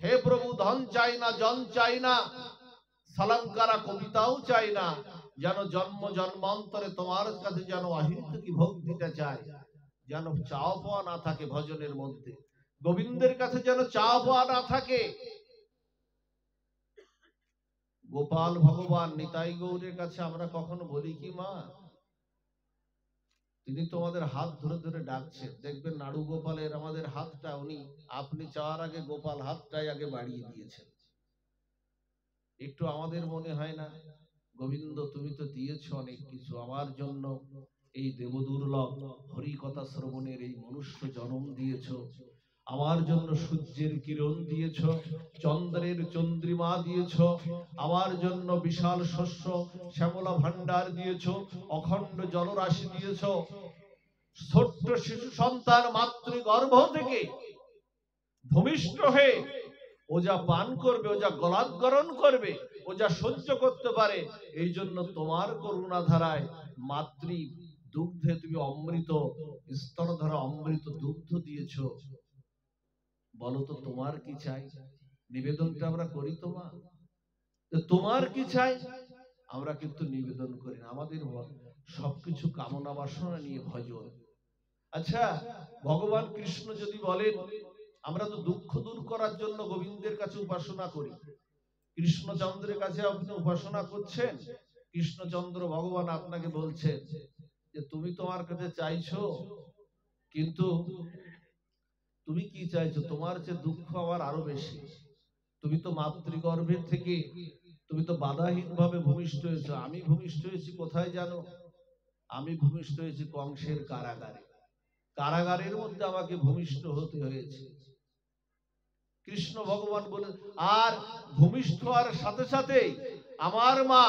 হে প্রভু, ধন চাই না, জন চাই না, সালঙ্কারা কবিতাও চাই না, যেন জন্ম জন্মান্তরে তোমার কাছে যেন অহেতুকি ভক্তিটা চাই, যেন চাওয়া পাওয়া না থাকে ভজনের মধ্যে, গোবিন্দের কাছে যেন চাওয়া পাওয়া না থাকে। গোপাল ভগবান নিতাই গৌরের কাছে আমরা কখনো বলি কি মা, তিনি তোমাদের হাত ধরে ধরে ডাকছেন। দেখবেন নাড়ু গোপালের আমাদের হাতটা উনি, আপনি চাওয়ার আগে গোপাল হাতটাই আগে বাড়িয়ে দিয়েছেন। একটু আমাদের মনে হয় না, গোবিন্দ তুমি তো দিয়েছ অনেক কিছু আমার জন্য, এই দেবদুর্লভ হরি কথা শ্রবণের এই মনুষ্য জন্ম দিয়েছ, আমার জন্য সূর্যের কিরণ দিয়েছ, চন্দ্রের চন্দ্রিমা দিয়েছ, আমার জন্য বিশাল শস্য শ্যামলা ভান্ডার দিয়েছ, অখণ্ড জলরাশি দিয়েছ, ছোট্ট শিশু সন্তান মাতৃগর্ভ থেকে ভূমিষ্ঠ হয়ে ও যা পান করবে, ও যা গলাধকরণ করবে, ও যা সহ্য করতে পারে, এই জন্য তোমার করুণা ধারায় মাতৃ দুগ্ধে তুমি অমৃত স্তন ধরা অমৃত দুগ্ধ দিয়েছ। বলো তো তোমার কি চাই? নিবেদনটা আমরা করি তোমার কি চাই? আমরা কিন্তু নিবেদন করি না, আমাদের সবকিছু কামনা বাসনা নিয়ে ভজন। আচ্ছা, ভগবান কৃষ্ণ যদি বলেন, আমরা তো দুঃখ দূর করার জন্য গোবিন্দের কাছে উপাসনা করি, কৃষ্ণচন্দ্রের কাছে আপনি উপাসনা করছেন, কৃষ্ণচন্দ্র ভগবান আপনাকে বলছেন যে তুমি তোমার কাছে চাইছো, কিন্তু তুমি কি চাইছো? তোমার যে দুঃখ আমার আরো বেশি। তুমি তো মাতৃগর্ভের থেকে তুমি তো বাধাহীন ভাবে ভূমিষ্ঠ হয়েছো। আমি ভূমিষ্ঠ হয়েছি কোথায় জানো? আমি ভূমিষ্ঠ হয়েছি কংসের কারাগারে। কারাগারের মধ্যে আমাকে ভূমিষ্ঠ হতে হয়েছে। কৃষ্ণ ভগবান বলে। আর ভূমিষ্ঠ হওয়ার সাথে সাথে আমার মা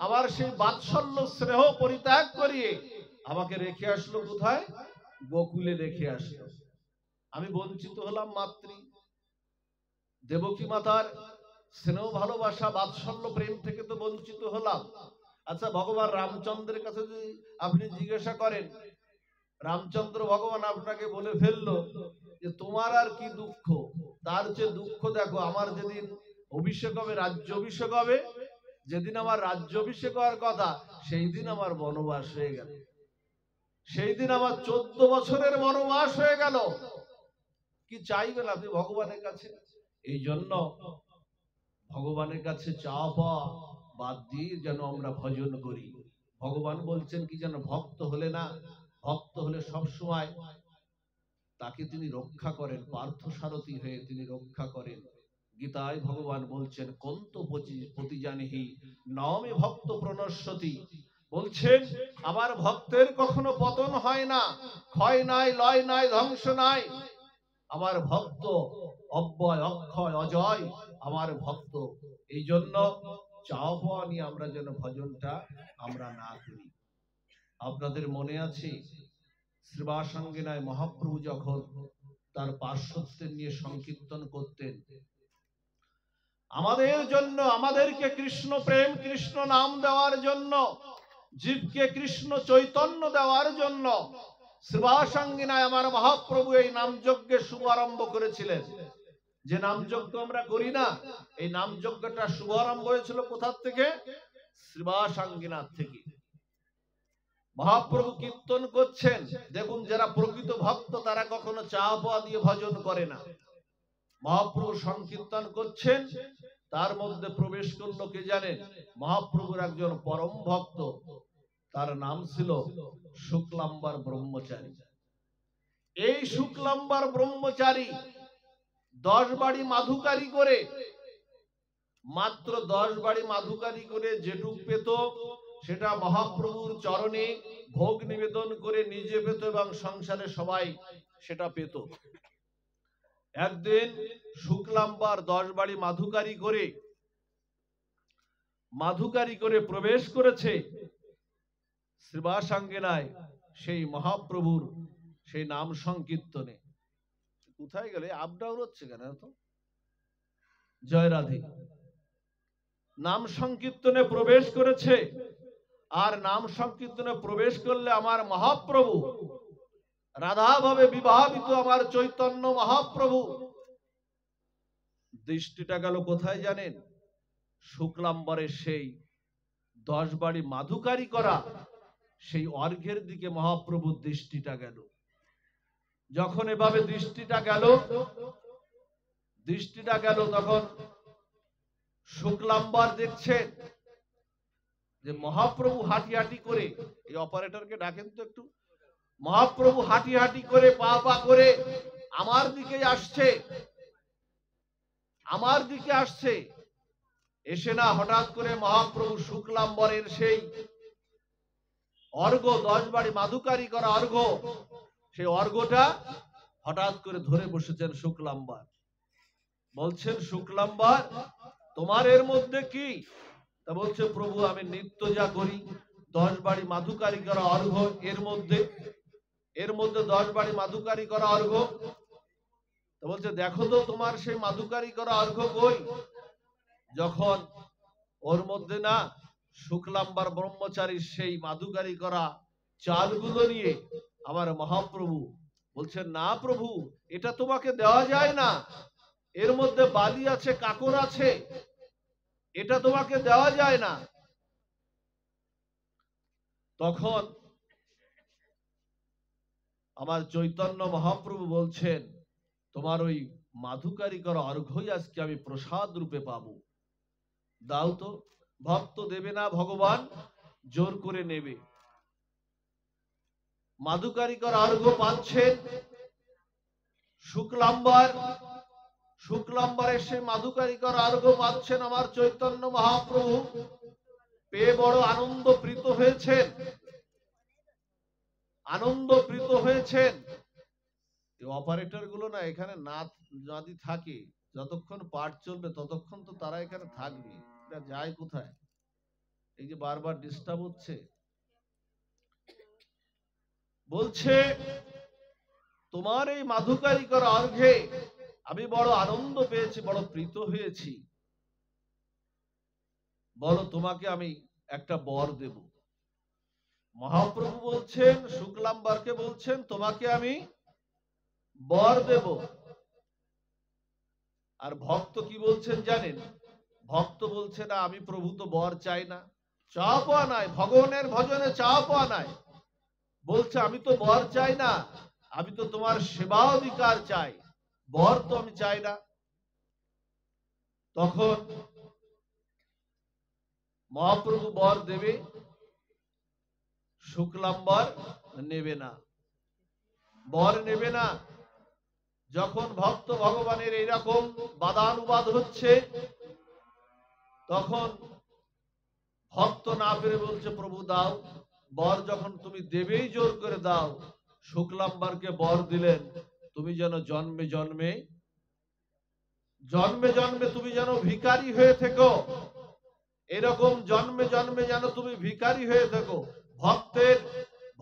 আমার সেই বাৎসল্য স্নেহ পরিত্যাগ করিয়ে আমাকে রেখে আসলো কোথায়? গোকুলে রেখে আসলো। আমি বঞ্চিত হলাম মাতৃ দেবকী মাতার স্নেহ ভালোবাসা বাৎসল্য প্রেম থেকে তো বঞ্চিত হলাম। আচ্ছা, ভগবান রামচন্দ্রের কাছে যদি আপনি জিজ্ঞাসা করেন, রামচন্দ্র ভগবান আপনাকে বলে ফেললো যে তোমার আর কি দুঃখ? তার যে দুঃখ দেখো, আমার যেদিন অভিষেক হবে, রাজ্য অভিষেক হবে, যেদিন আমার রাজ্য অভিষেক হওয়ার কথা সেই দিন আমার বনবাস হয়ে গেল, সেই দিন আমার 14 বছরের বনবাস হয়ে গেল। কি চাইবেন আপনি ভগবানের কাছে? এই জন্য ভগবানের কাছে চাওয়া পাওয়া বাদ দিয়ে যেন আমরা ভজন করি। ভগবান বলছেন কি যেন, ভক্ত হলে না, ভক্ত হলে সব সময় তাকে তিনি রক্ষা করেন, পার্থ সারথী হয়ে তিনি রক্ষা করেন। গীতায় ভগবান বলছেন কন্ত প্রতিজানিহি নমে ভক্ত প্রণশ্যতি, বলছেন আমার ভক্তের কখনো পতন হয় না, ক্ষয় নাই, লয় নাই, ধ্বংস নাই। আমার ভক্ত অব্যয়, অক্ষয়, অজয় আমার ভক্ত। এই জন্য চাওয়া পাওয়া নিয়ে আমরা যেন ভজনটা আমরা না করি। আপনাদের মনে আছে শ্রীবাসাঙ্গিনায় মহাপ্রভু যখন তার পার্শ্বদের নিয়ে সংকীর্তন করতেন, আমাদের জন্য, আমাদেরকে কৃষ্ণ প্রেম, কৃষ্ণ নাম দেওয়ার জন্য, জীবকে কৃষ্ণ চৈতন্য দেওয়ার জন্য শ্রীবাসাঙ্গিনায় আমার মহাপ্রভু এই নামযজ্ঞের শুভারম্ভ করেছিলেন। যে নামযজ্ঞ আমরা করি না, এই নামযজ্ঞটা শুভারম্ভ হয়েছিল কোথা থেকে? শ্রীবাসাঙ্গিনাথ থেকে। মহাপ্রভু কীর্তন করছেন, দেখুন যারা প্রকৃত ভক্ত তারা কখনো চাওয়া পাওয়া দিয়ে ভজন করে না। মহাপ্রভু সংকীর্তন করছেন, তার মধ্যে প্রবেশ করলো কে জানেন? মহাপ্রভুর একজন পরম ভক্ত, তার নাম ছিল শুক্লাম্বার ব্রহ্মচারী। এই শুক্লাম্বার ব্রহ্মচারী 10 বাড়ি মাধুকারি করে, মাত্র 10 বাড়ি মাধুকারি করে যেটুক পেত সেটা মহাপ্রভুর চরণে ভোগ নিবেদন করে নিজে পেত এবং সংসারে সবাই সেটা পেত। একদিন শুক্লাম্বার 10 বাড়ি মাধুকারি করে প্রবেশ করেছে শ্রীবাসাঙ্গিনায় সেই মহাপ্রভুর সেই নাম সংকীর্তনে। কোথায় গেলে? আপ ডাউন হচ্ছে কেন? তো জয় রাধে। নাম সংকীর্তনে প্রবেশ করেছে, আর নাম সংকীর্তনে প্রবেশ করলে আমার মহাপ্রভু রাধা ভাবে বিবাহিত আমার চৈতন্য মহাপ্রভু দৃষ্টিটা গেল কোথায় জানেন? শুক্লাম্বরের সেই 10 বাড়ি মাধুকারি করা সেই অর্ঘ্যের দিকে মহাপ্রভুর দৃষ্টিটা গেল। যখন এভাবে দৃষ্টিটা গেল তখন শুক্লাম্বার দেখছেন যে মহাপ্রভু হাঁটি হাঁটি করে, এই অপারেটরকে ডাকেন তো একটু, মহাপ্রভু হাঁটি হাঁটি করে পা পা করে আমার দিকে আসছে। এসে না হঠাৎ করে মহাপ্রভু শুক্লাম্বরের সেই অর্ঘ্য, 10 বাড়ি মাধুকারি করা অর্ঘ্য, সেই অর্ঘ্যটা হঠাৎ করে ধরে বসেছেন শুক্লাম্বার। বলছেন শুক্লাম্বার তোমার এর মধ্যে কি? তা বলছে প্রভু আমি নিত্য যা করি 10 বাড়ি মাধুকারি করা অর্ঘ্য, এর মধ্যে 10 বাড়ি মাধুকারি করা অর্ঘ্য। তা বলছে দেখো তো তোমার সেই মাধুকারি করা অর্ঘ্য কই? যখন ওর মধ্যে না শুক্লাম্বার ব্রহ্মচারীর সেই মাধুকারি করা চালগুলো নিয়ে আমার মহাপ্রভু বলছেন না প্রভু এটা তোমাকে দেওয়া যায় না, এর মধ্যে বালি আছে, কাকর আছে, এটা তোমাকে দেওয়া যায় না। তখন আমার চৈতন্য মহাপ্রভু বলছেন তোমার ওই মাধুকারি করা অর্ঘ্যই আজকে আমি প্রসাদ রূপে পাবো, দাও তো। ভক্ত দেবে না, ভগবান জোর করে নেবে। মাধুকারি করা অর্ঘ্য পাচ্ছেন শুক্লাম্বরের সেই মাধুকারি করা অর্ঘ্য পাচ্ছেন আমার চৈতন্য মহাপ্রভু, পেয়ে বড় আনন্দপ্রীত হয়েছেন। এই অপারেটর গুলো না এখানে নাদি থাকে, যতক্ষণ পাঠ চলবে ততক্ষণ তো তারা এখানে থাকবে, এটা যায় কোথায়? এই যে বারবার ডিস্টার্ব হচ্ছে। বলছে তোমার এই মাধুকারিকর অর্ঘে আমি বড় আনন্দ পেয়েছি, বড় প্রীত হয়েছি। বলো তোমাকে আমি একটা বর দেব। মহাপ্রভু বলছেন, শুক্লাম্বরকে বলছেন, তোমাকে আমি বর দেব। আর ভক্ত কি বলছেন জানেন? ভক্ত বলছে না, আমি প্রভু তো বর চাই না, চাওয়া পাওয়া নাই, ভগবানের ভজনে চাওয়া পাওয়া নাই। বলছে আমি তো বর চাই না, আমি তো তোমার সেবা অধিকার চাই, বর তো আমি চাই না। তখন মহাপ্রভু বর দেবে, শুক্লাম্বর নেবে না, বর নেবে না। যখন ভক্ত ভগবানের এইরকম বাদানুবাদ হচ্ছে, তখন ভক্ত না পেরে বলছে প্রভু দাও বর, যখন তুমি দেবেই জোর করে দাও। শুক্লাম্বরকে বর দিলেন, তুমি যেন জন্মে জন্মে জন্মে জন্মে তুমি যেন ভিখারি হয়ে থেকো, এরকম জন্মে জন্মে যেন তুমি ভিখারি হয়ে থেকো। ভক্তের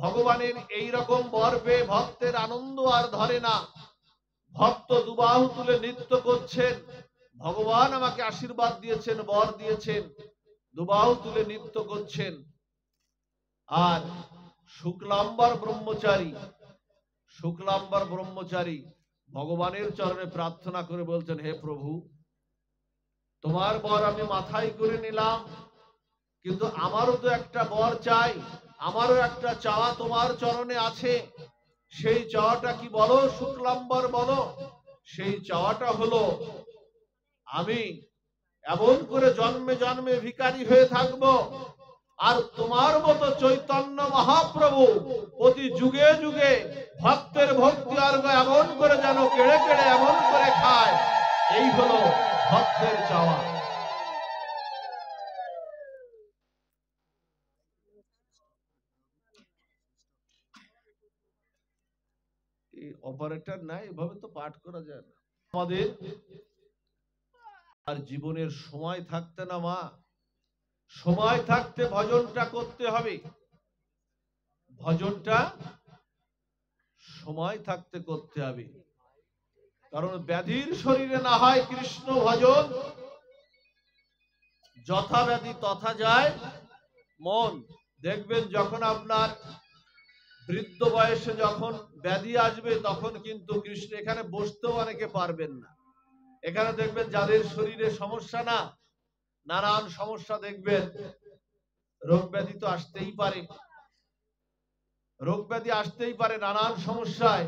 ভগবানের এইরকম বর পেয়ে ভক্তের আনন্দ আর ধরে না। ভক্ত দুবাহু তুলে নৃত্য করছেন, ভগবান আমাকে আশীর্বাদ দিয়েছেন, বর দিয়েছেন, দুবাহু তুলে নৃত্য করছেন। আর শুক্লাম্বর ব্রহ্মচারী, শুক্লাম্বর ব্রহ্মচারী ভগবানের চরণে প্রার্থনা করে বলছেন, হে প্রভু, তোমার বর আমি মাথায় করে নিলাম, কিন্তু আমারও তো একটা বর চাই, আমারও একটা চাওয়া তোমার চরণে আছে। সেই চাওয়াটা কি বলো শুক্লাম্বর, বলো। সেই চাওয়াটা হলো, আমি এমন করে জন্মে জন্মে ভিখারি হয়ে থাকব, আর তোমার মতো চৈতন্য মহাপ্রভু প্রতি যুগে যুগে ভক্তের ভক্তি অর্ঘ এমন করে যেন কেড়ে কেড়ে এমন করে খায়। এই হলো ভক্তের চাওয়া। এই অপারেটর নাই, এভাবে তো পাঠ করা যায় না। আমাদের আর জীবনের সময় থাকতে না মা, সময় থাকতে ভজনটা করতে হবে। ভজনটা সময় থাকতে করতে হবে, কারণ ব্যাধির শরীরে না হয় কৃষ্ণ ভজন, যথা ব্যাধি তথা যায় মন। দেখবেন যখন আপনার বৃদ্ধ বয়সে যখন ব্যাধি আসবে, তখন কিন্তু কৃষ্ণ এখানে বসতেও অনেকে পারবেন না। এখানে দেখবেন যাদের শরীরে সমস্যা না, নানান সমস্যা, দেখবেন রোগ ব্যাধি তো আসতেই পারে, রোগ ব্যাধি আসতেই পারে নানান সমস্যায়,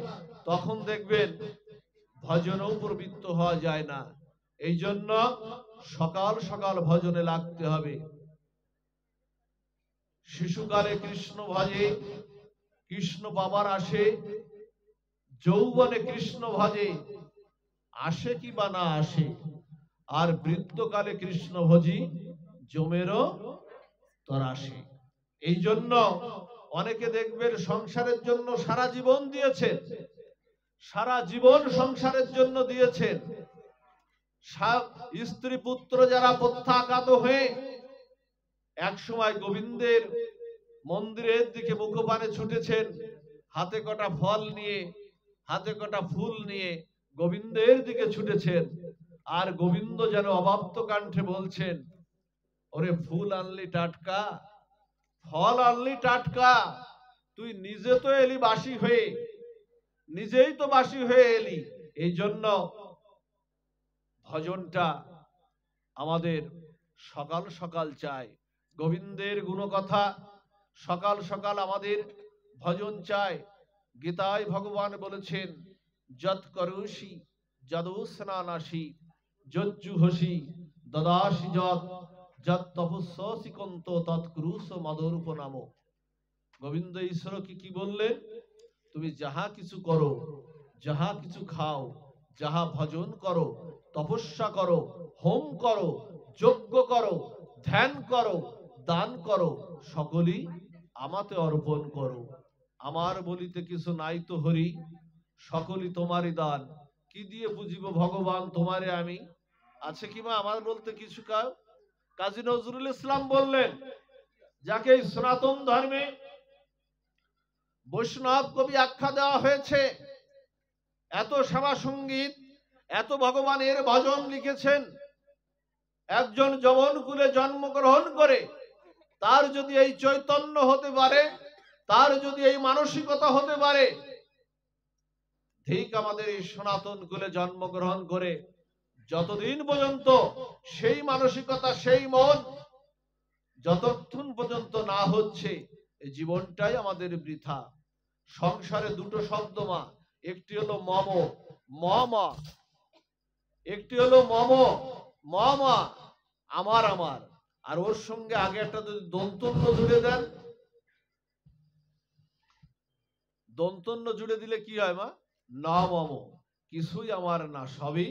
তখন দেখবেন ভজনেও প্রবৃত্ত হওয়া যায় না। এই জন্য সকাল সকাল ভজনে লাগতে হবে। শিশুকালে কৃষ্ণ ভজে, কৃষ্ণ পাবার আসে, যৌবনে কৃষ্ণ ভজে, আসে কি বা না আসে, আর বৃদ্ধকালে কৃষ্ণ ভজি, জমেরও তরাসে। এই জন্য অনেকে দেখবেন সংসারের জন্য সারা জীবন দিয়েছেন, সারা জীবন সংসারের জন্য দিয়েছেন। স্ত্রী পুত্র যারা প্রত্যাঘাত হয়ে এক সময় গোবিন্দের মন্দিরের দিকে মুখপানে ছুটেছেন, হাতে কটা ফল নিয়ে, হাতে কটা ফুল নিয়ে গোবিন্দের দিকে ছুটেছেন। আর গোবিন্দ যেন অবাপ্ত কণ্ঠে বলছেন, ওরে ফুল আনলি টাটকা, ফল আনলি টাটকা, তুই নিজে তো এলি বাসি হয়ে, নিজেই তো বাসি হয়ে এলি। এই জন্য ভজনটা আমাদের সকাল সকাল চাই, গোবিন্দের গুণকথা সকাল সকাল আমাদের ভজন চাই। গীতায় ভগবান বলেছেন, যৎ করুষি যদুস্নানাসি যজ্জুহসি দদাসি যৎ যৎ তপস্যসি কন্ত তৎকুরুষ মদরূপ নাম। গোবিন্দ ঈশ্বর কি বললেন? তুমি যাহা কিছু করো, যাহা কিছু খাও, যাহা ভজন করো, তপস্যা করো, হোম করো, যজ্ঞ করো, ধ্যান করো, দান করো, সকলই আমাতে অর্পণ করো। আমার বলিতে কিছু নাই তো হরি, সকলই তোমারই দান। কি দিয়ে বুঝিব ভগবান তোমারে আমি? আছে কি মা আমার বলতে কিছু? কাজী নজরুল ইসলাম বললেন, যাকে এই সনাতন ধর্মে বৈষ্ণব কবি আখ্যা দেওয়া হয়েছে, এত সেবা সঙ্গীত, এত ভগবানের ভজন লিখেছেন, একজন যমন কুলে জন্মগ্রহণ করে তার যদি এই চৈতন্য হতে পারে, তার যদি এই মানসিকতা হতে পারে, ঠিক আমাদের এই সনাতন কুলে জন্মগ্রহণ করে যতদিন পর্যন্ত সেই মানসিকতা, সেই মন যতক্ষণ পর্যন্ত না হচ্ছে, এই জীবনটাই আমাদের বৃথা। সংসারে দুটো শব্দ মা, একটি হলো মম, মম, একটি হলো মম, মম, আমার আমার, আর ওর সঙ্গে আগে একটা যদি দন্তন্য জুড়ে দেন, দন্তন্য জুড়ে দিলে কি হয় মা? না মম, কিছুই আমার না, সবই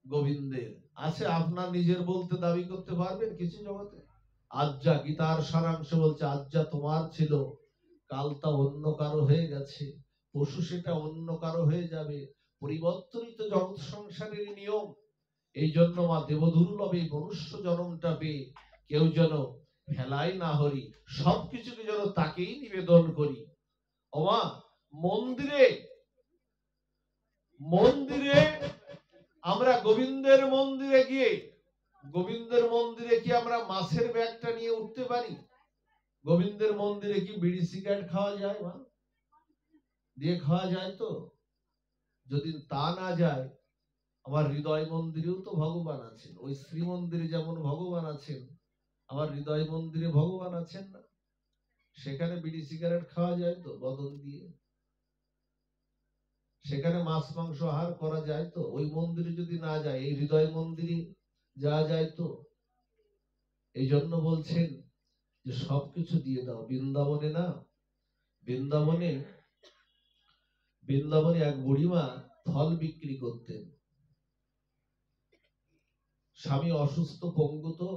গোবিন্দের। আছে আপনার নিজের বলতে দাবি করতে পারবেন কিছু জগতে? আজ যা গীতার সারাংশ বলছে, আজ যা তোমার ছিল কাল তা অন্য কারো হয়ে গেছে, পশু সেটা অন্য কারো হয়ে যাবে। পরিবর্তনিত জগৎ সংসারের নিয়ম। এই জন্য মা দেবদুর্লভ এই মনুষ্য জন্মটা পেয়ে কেউ যেন ফেলাই না হরি, সবকিছুকে যেন তাকেই নিবেদন করি। ও মা, মন্দিরে মন্দিরে আমরা গোবিন্দের মন্দিরে গিয়ে, গোবিন্দের মন্দিরে কি আমরা মাছের ব্যাগটা নিয়ে উঠতে পারি? গোবিন্দের মন্দিরে কি বিড়ি সিগারেট খাওয়া যায় মা? দিয়ে খাওয়া যায় তো? যদি তা না যায়, আমার হৃদয় মন্দিরেও তো ভগবান আছেন। ওই শ্রী মন্দিরে যেমন ভগবান আছেন, আমার হৃদয় মন্দিরে ভগবান আছেন না? সেখানে বিড়ি সিগারেট খাওয়া যায় তো বদন দিয়ে? সেখানে মাছ মাংস আহার করা যায় তো? ওই মন্দিরে যদি না যায়, এই হৃদয় মন্দিরে যাওয়া যায় তো? এই জন্য বলছেন যে সবকিছু দিয়ে দাও। বৃন্দাবনে না, বৃন্দাবনে বৃন্দাবনে এক বুড়িমা ফল বিক্রি করতেন। স্বামী অসুস্থ, পঙ্গু, তো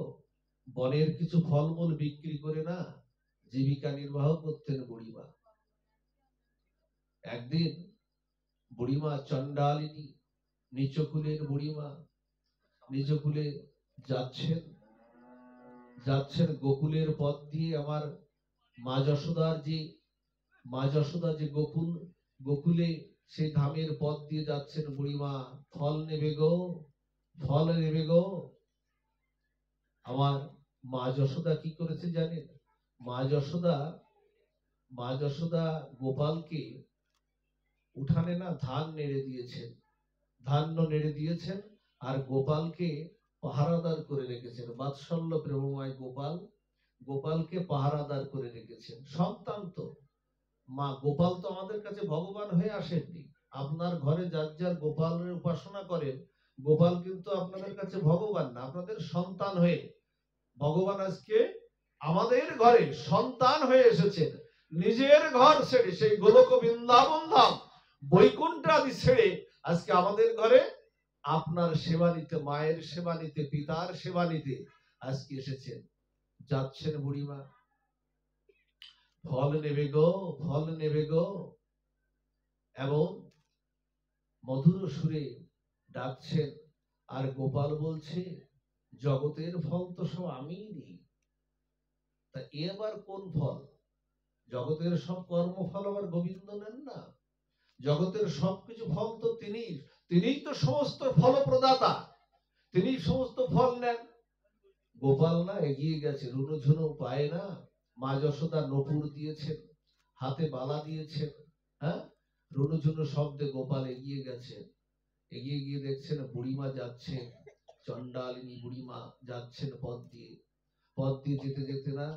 বনের কিছু ফলমূল বিক্রি করে না জীবিকা নির্বাহ করতেন বুড়িমা। একদিন বুড়িমা চণ্ডালিনী, নিচকুলের বুড়িমা, নিচকুলে যাচ্ছেন গোকুলের পথ দিয়ে। আমার মা যশোদার যে গোকুলে সেই ধামের পথ দিয়ে যাচ্ছেন বুড়িমা। ফল নেবে গো, ফল নেবে গো। আমার মা যশোদা কি করেছে জানেন? মা যশোদা গোপালকে উঠানে না ধান নেড়ে দিয়েছেন, আর গোপালকে পাহারাদার করে রেখেছেন। বাৎসল্য প্রেমময় গোপালকে পাহারাদার করে রেখেছেন। সন্তান তো মা, গোপাল তো আমাদের কাছে ভগবান হয়ে আসেননি। আপনার ঘরে যার যার গোপালের উপাসনা করেন, গোপাল কিন্তু আপনাদের কাছে ভগবান না, আপনাদের সন্তান হয়ে ভগবান আজকে আমাদের ঘরে সন্তান হয়ে এসেছেন। নিজের ঘর ছেড়ে, সেই গোলক বৃন্দাবন ধাম বৈকুণ্ঠ আদি ছেড়ে আজকে আমাদের ঘরে আপনার সেবা নিতে, মায়ের সেবা নিতে, পিতার সেবা নিতে আজকে এসেছেন। যাচ্ছেন বুড়িমা, ফল নেবে গো, ফল নেবে গো, এবং মধুর সুরে ডাকছেন। আর গোপাল বলছে, জগতের ফল তো সব আমিই দিই, তা এবার কোন ফল? জগতের সব কর্মফল আবার গোবিন্দ নেন না? জগতের সবকিছু ফল তো তিনিই তো সমস্ত ফল প্রদাতা, তিনি সমস্ত ফল নেন। গোপাল না এগিয়ে গেছে, রুনু ঝুনু পায় না। মা যশোদা নপুর দিয়েছেন, হাতে বালা দিয়েছেন, হ্যাঁ, রুনু ঝুনু শব্দে গোপাল এগিয়ে গেছে। এগিয়ে গিয়ে দেখছেন বুড়িমা যাচ্ছেন, চণ্ডালিনী বুড়িমা যাচ্ছেন পথ দিয়ে যেতে যেতে না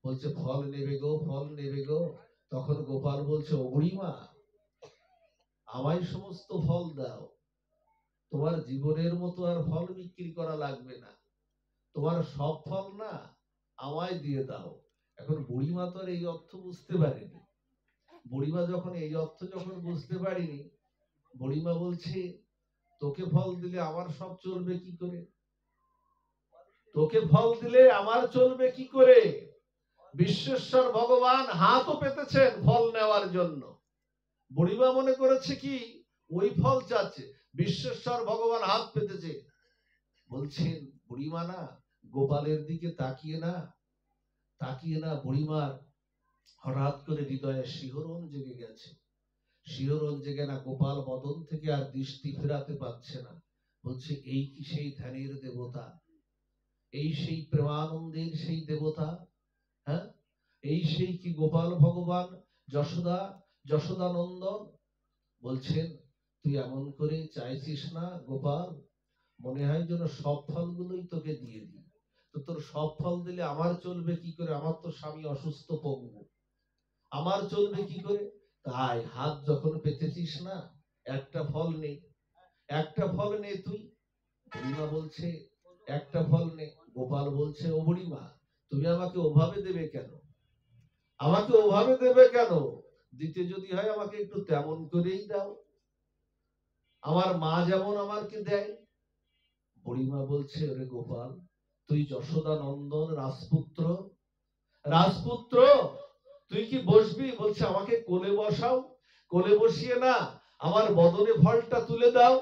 বলছে, ফল নেবে গো, ফল নেবে গো। তখন গোপাল বলছে, ও বুড়িমা, আমায় সমস্ত ফল দাও, তোমার জীবনের মতো আর ফল বিক্রি করা লাগবে না, তোমার সব ফল না আমায় দিয়ে দাও। এখন বুড়িমা তো আর এই অর্থ বুঝতে পারেনি। বুড়িমা যখন এই অর্থ বুঝতে পারেনি, বুড়িমা বলছে, তোকে ফল দিলে আমার সব চলবে কি করে? তোকে ফল দিলে আমার চলবে কি করে? বিশ্বেশ্বর ভগবান হাতও পেতেছেন ফল নেওয়ার জন্য। বুড়িমা মনে করেছে কি ওই ফল চাচ্ছে। বিশ্বেশ্বর ভগবান হাত পেতেছে, বলছেন বুড়িমা না গোপালের দিকে তাকিয়ে না বুড়িমার হঠাৎ করে হৃদয়ে শিহরণ জেগে গেছে। শিহরণ জেগে না গোপাল বদন থেকে আর দৃষ্টি ফেরাতে পারছে না। বলছে এই কি সেই ধ্যানের দেবতা, এই সেই প্রেমানন্দের সেই দেবতা, হ্যাঁ এই সেই কি গোপাল ভগবান যশোদানন্দন। বলছেন তুই এমন করে চাইছিস না গোপাল, মনে হয় যেন সব ফলগুলোই তোকে দিয়ে দিই। তো তোর সব ফল দিলে আমার চলবে কি করে? আমার তো স্বামী অসুস্থ পঙ্গু, আমার চলবে কি করে? তাই হাত যখন পেতেছিস না, একটা ফল নেই, একটা ফল নে তুই। বুড়িমা বলছে একটা ফল নে। গোপাল বলছে ও বুড়িমা, তুমি আমাকে ওভাবে দেবে কেন? আমাকে ওভাবে দেবে কেন? দিতে যদি হয় আমাকে একটু তেমন করেই দাও, আমার মা যেমন আমাকে দেয়। বুড়িমা বলছে ওরে গোপাল, তুই যশোদা নন্দন রাজপুত্র তুই কি বসবি? বলছে আমাকে কোলে বসাও, কোলে বসিয়ে না আমার বদনে ফলটা তুলে দাও।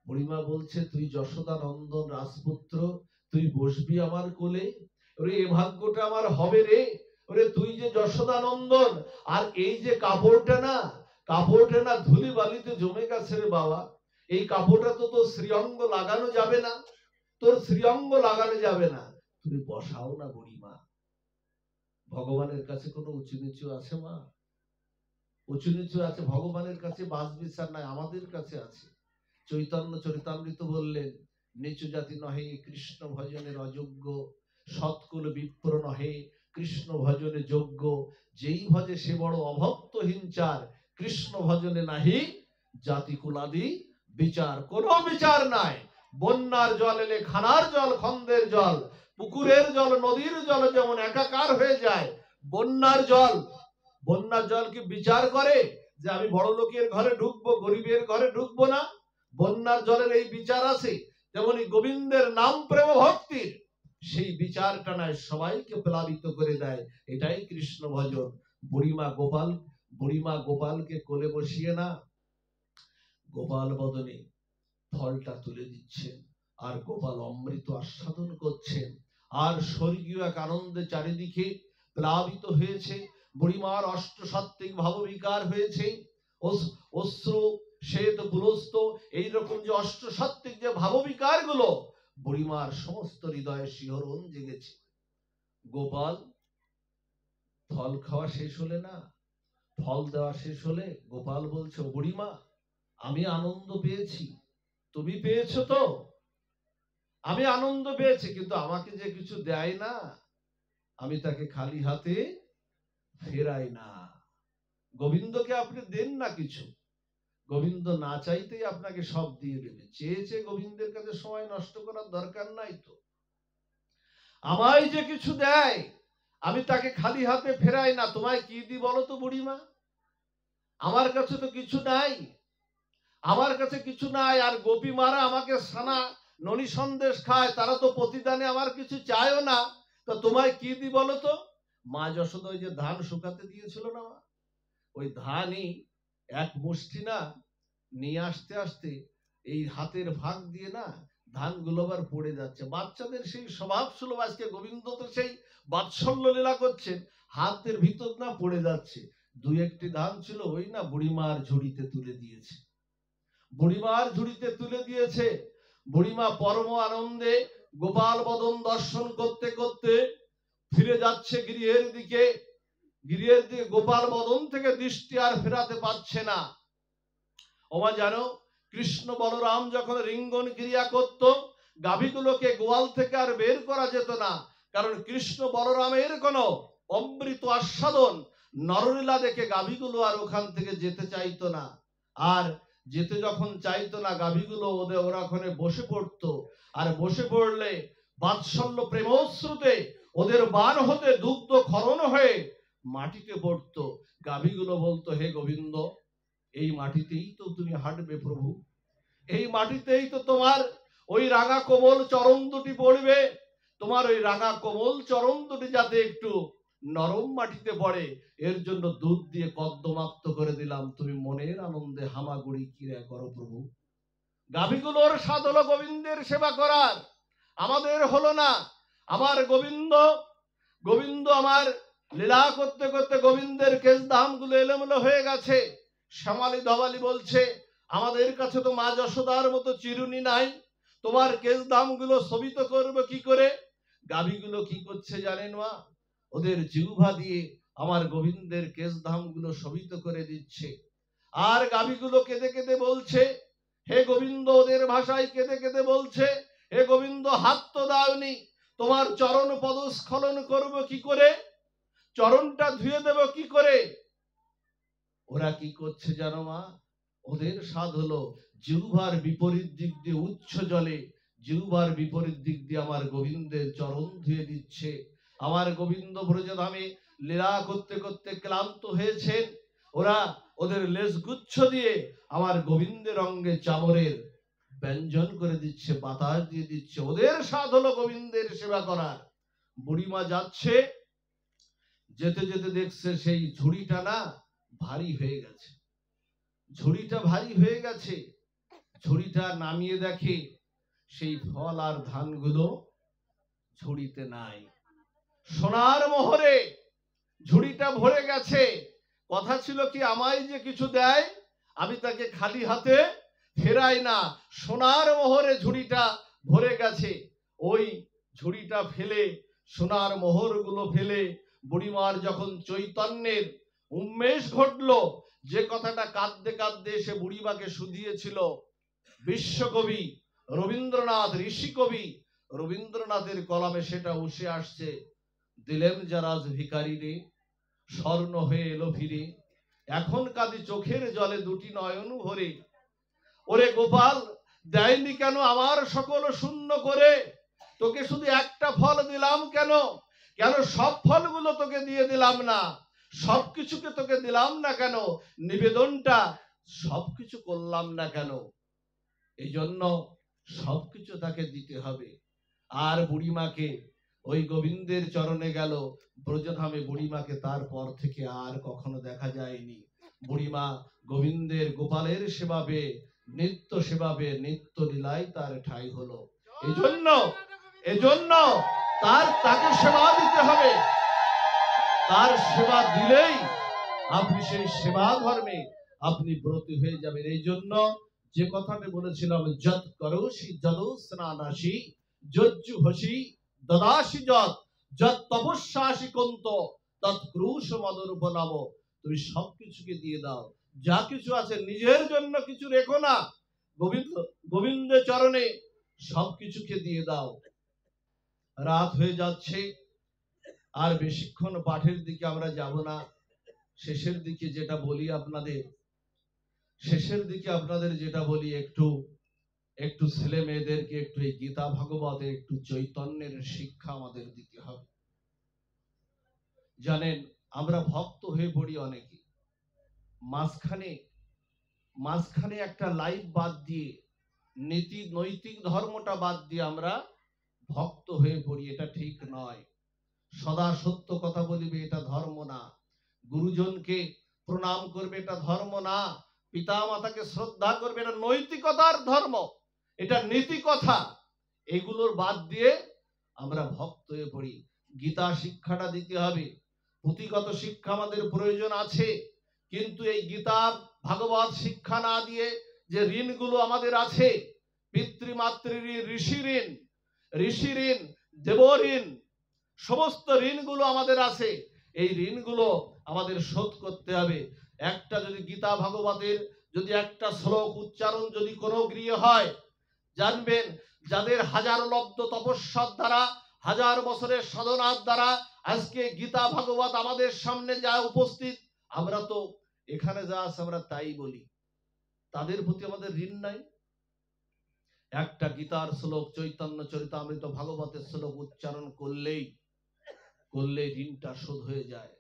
বুড়িমা বলছে তুই যশোদা নন্দন রাজপুত্র, তুই বসবি আমার কোলে? ওরে এ ভাগ্যটা আমার হবে রে। ওরে তুই যে যশোদা নন্দন, আর এই যে কাপড়টা না ধুলি বালিতে জমে গেছে রে বাবা, এই কাপড়টা তো তোর শ্রীঅঙ্গ লাগানো যাবে না, তোর শ্রীঅঙ্গ লাগানো যাবে না, তুমি বসাও না বুড়িমা। ভগবানের কাছে কোনো উঁচু নিচু আছে মা? উঁচু নিচু আছে? ভগবানের কাছে বাস বিচার নাই, আমাদের কাছে আছে। চৈতন্য চরিতামৃত বললেন নিচু জাতি নহে কৃষ্ণ ভজনের অযোগ্য, সৎকুল বিপ্র নহে কৃষ্ণ ভজনে যোগ্য, যেই ভজে সে বড় অভক্ত হিংচার, কৃষ্ণ ভজনে নাহি জাতি কুলাদি বিচার। কোনো বিচার নাই। বন্যার জল এলে খানার জল, খন্দের জল, পুকুরের জল, নদীর জল যেমন একাকার হয়ে যায়, বন্যার জল কি বিচার করে যে আমি বড় লোকের ঘরে ঢুকবো, গরিবের ঘরে ঢুকবো না? বন্যার জলের এই বিচার আছে। যেমন গোবিন্দের নাম প্রেম ভক্তির সেই বিচারটা নয়, সবাইকে প্লাবিত করে দেয়। এটাই কৃষ্ণ ভজন। বুড়িমা গোপালকে কোলে বসিয়ে না গোপাল বদনে ফলটা তুলে দিচ্ছেন, আর গোপাল অমৃত আস্বাদন করছেন, আর স্বর্গীয় এক আনন্দে চারিদিকে প্লাবিত হয়েছে। বুড়িমার অষ্টসাত্ত্বিক ভাববিকার হয়েছে, অশ্রু শ্বেত পুরস্ত, এইরকম যে অষ্টসাত্ত্বিক যে ভাববিকার গুলো, বুড়িমার সমস্ত হৃদয়ে শিহরণ জেগেছে। গোপাল ফল খাওয়া শেষ হলে না, ফল দেওয়া শেষ হলে গোপাল বলছে বুড়িমা আমি আনন্দ পেয়েছি, তুমি পেয়েছো তো? আমি আনন্দ পেয়েছি, কিন্তু আমাকে যে কিছু দেয় না, আমি তাকে খালি হাতে ফেরাই না। গোবিন্দকে আপনি দেন না কিছু, গোবিন্দ না চাইতেই আপনাকে সব দিয়ে দেবে। চেয়েছে গোবিন্দের কাছে সময় নষ্ট করার দরকার নাই তো। আমায় যে কিছু দেয় আমি তাকে খালি হাতে ফেরাই না। তোমায় কি দি বলো তো বুড়িমা? আমার কাছে তো কিছু নাই, আমার কাছে কিছু নাই। আর গোপী মারা আমাকে সানা ননি সন্দেশ খায়, তারা তো প্রতিদানে আমার কিছু চায়ও না। তো তোমায় কি দি বলো তো? মা যশোদা ওই যে ধান শুকাতে দিয়েছিল না, ওই ধানই এক মুষ্টি না নিয়ে আসতে আসতে এই হাতের ফাঁক দিয়ে না ধানগুলো আবার পড়ে যাচ্ছে। বাচ্চাদের সেই স্বভাব সুলভ, আজকে গোবিন্দ তো সেই বাৎসল্য লীলা করছেন, হাতের ভিতর না পড়ে যাচ্ছে। দুই একটি ধান ছিল, ওই না বুড়িমার ঝুড়িতে তুলে দিয়েছে, বুড়িমার ঝুড়িতে তুলে দিয়েছে। বুড়িমা পরম আনন্দে গোপাল বদন দর্শন করতে করতে ফিরে যাচ্ছে গৃহের দিকে। গোপাল বদন থেকে দৃষ্টি আর ফেরাতে পারছে না। ওমা জানো, কৃষ্ণ বলরাম যখন রিঙ্গন ক্রিয়া করত, গাভীগুলোকে গোয়াল থেকে আর বের করা যেত না, কারণ কৃষ্ণ বলরামের কোন অমৃত আস্বাদন নরলীলা দেখে গাভীগুলো আর ওখান থেকে যেতে চাইতো না। আর যেতে যখন চাইতো না, গাভীগুলো ওরা ওখানে বসে পড়তো, আর বসে পড়লে বাৎসল্য প্রেমশ্রুতে ওদের বান হতে দুগ্ধ খরণ হয়ে মাটিতে পড়তো। গাভীগুলো বলতো হে গোবিন্দ, এই মাটিতেই তো তুমি হাঁটবে প্রভু, এই মাটিতেই তো তোমার ওই রাঙা কোমল চরণ দুটি পড়বে, তোমার ওই রাঙা কোমল চরণ দুটি যাতে একটু নরম মাটিতে পড়ে, এর জন্য দুধ দিয়ে কদ্দমাক্ত করে দিলাম, তুমি মনের আনন্দে হামাগুড়ি কিরা করো প্রভু। গাভীগুলোর স্বাদ হলো গোবিন্দের সেবা করার, আমাদের হলো না। আমার গোবিন্দ গোবিন্দ আমার লীলা করতে করতে গোবিন্দের কেশ দামগুলো এলোমেলো হয়ে গেছে। শ্যামালি ধবালি বলছে, আমাদের কাছে তো মা যশোদার মতো চিরুনি নাই, তোমার কেশ দামগুলো শোভিত করবে কি করে? গাভীগুলো কি করছে জানেন মা? ওদের জিহ্বা দিয়ে আমার গোবিন্দের কেশ ধামগুলো শোভিত করে দিচ্ছে। আর গাভীগুলো কেঁদে কেঁদে বলছে, হে গোবিন্দ, ওদের ভাষায় কেঁদে কেঁদে বলছে, হে গোবিন্দ, হাত তো দাওনি, তোমার চরণ পদস্খলন করবো কি করে? চরণটা ধুয়ে দেব কি করে? ওরা কি করছে জানো মা? ওদের স্বাদ হলো জিহ্বার বিপরীত দিক দিয়ে উচ্চ জলে, জিহ্বার বিপরীত দিক দিয়ে আমার গোবিন্দের চরণ ধুয়ে দিচ্ছে। আমার গোবিন্দ ব্রজধামে লীলা করতে করতে ক্লান্ত হয়েছেন, ওরা ওদের লেজগুচ্ছ দিয়ে আমার গোবিন্দের অঙ্গে চামরের ব্যঞ্জন করে দিচ্ছে, বাতাস দিয়ে দিচ্ছে। ওদের স্বাদ হলো গোবিন্দের সেবা করার। বুড়িমা যাচ্ছে, যেতে যেতে দেখছে সেই ঝুড়িটা না ভারী হয়ে গেছে, ঝুড়িটা ভারী হয়ে গেছে। ঝুড়িটা নামিয়ে দেখে সেই ফল আর ধানগুলো ঝুড়িতে নাই। সোনার মোহরে ঝুড়িটা ভরে গেছে। কথা ছিল কি, আমায় যে কিছু দেয় আমি তাকে খালি হাতে ফেরাই না। সোনার মোহরে ঝুড়িটা ভরে গেছে। ওই ঝুড়িটা ফেলে, সোনার মোহরগুলো ফেলে বুড়িমার যখন চৈতন্যের উন্মেষ ঘটলো, যে কথাটা কাঁদতে কাঁদতে সে বুড়িমাকে শুধিয়েছিল, বিশ্বকবি রবীন্দ্রনাথ, ঋষি কবি রবীন্দ্রনাথের কলমে সেটা উঠে আসছে। দিলেম যারা ভিখারি রে, স্বর্ণ হয়ে এলো ফিরে, এখন কাঁদি চোখের জলে দুটি নয়ন ভরে। ওরে গোপাল, দেয়নি কেন আমার সকল শূন্য করে? তোকে শুধু একটা ফল দিলাম কেন? কেন সব ফলগুলো তোকে দিয়ে দিলাম না? সবকিছুকে তোকে দিলাম না কেন? নিবেদনটা সবকিছু করলাম না কেন? এই জন্য সবকিছু তাকে দিতে হবে। আর বুড়িমাকে ওই গোবিন্দের চরণে গেল ব্রজধামে, বুড়িমাকে তারপর থেকে আর কখনো দেখা যায়নি। বুড়িমা গোবিন্দের গোপালের সেবা পেয়ে, নিত্য সেবা পেয়ে, নিত্য লীলায় তার ঠাঁই হলো। এজন্য তাকে সেবা দিতে হবে। তার সেবা দিলেই আপনি সেই সেবা ধর্মে আপনি ব্রতী হয়ে যাবেন। এই জন্য যে কথাটা বলেছিলাম, যত করোষি যদো স্নানাসি যজ্জু হসি দদাসি যত, যত তপস্যাসি কন্ত তৎ ক্রুশ মদর বনাব। তুমি সবকিছুকে দিয়ে দাও, যা কিছু আছে, নিজের জন্য কিছু রেখো না। গোবিন্দের চরণে সবকিছুকে দিয়ে দাও। রাত হয়ে যাচ্ছে, আর বেশিক্ষণ পাঠের দিকে আমরা যাব না। শেষের দিকে যেটা বলি একটু ছেলে মেয়েদেরকে একটু এই গীতা ভাগবতে একটু চৈতন্যের শিক্ষা আমাদের দিতে হবে। জানেন, আমরা ভক্ত হয়ে পড়ি অনেকে, মাঝখানে একটা লাইফ বাদ দিয়ে, নীতি নৈতিক ধর্মটা বাদ দিয়ে আমরা ভক্ত হয়ে পড়ি। এটা ঠিক নয়। সদা সত্য কথা বলিবে, এটা ধর্ম না। গুরুজনকে প্রণাম করবে, এটা ধর্ম না। পিতা মাতাকে শ্রদ্ধা করবে, এটা নৈতিকতার ধর্ম, এটা নীতি কথা। এগুলোর বাদ দিয়ে আমরা ভক্ত হয়ে পড়ি। গীতা শিক্ষাটা দিতে হবে, পুঁথিগত শিক্ষা আমাদের প্রয়োজন আছে, কিন্তু এই গীতা ভাগবত শিক্ষা না দিয়ে যে ঋণগুলো আমাদের আছে, পিতৃমাতৃ ঋণ, ঋষি ঋণ, দেব ঋণ, সমস্ত ঋণগুলো আমাদের আছে। এই ঋণগুলো আমাদের শোধ করতে হবে। একটা যদি গীতা ভাগবতের যদি একটা শ্লোক উচ্চারণ যদি কোনো গৃহে হয়, জানবেন যাদের হাজার লব্ধ তপস্যার দ্বারা, হাজার বছরের সাধনার দ্বারা আজকে গীতা ভাগবত আমাদের সামনে যা উপস্থিত, আমরা তো এখানে যা আছে আমরা তাই বলি, তাদের প্রতি আমাদের ঋণ নাই? একটা গীতার শ্লোক, চৈতন্য চরিতামৃত ভাগবতের শ্লোক উচ্চারণ করলে ঋণটা শোধ হয়ে যায়।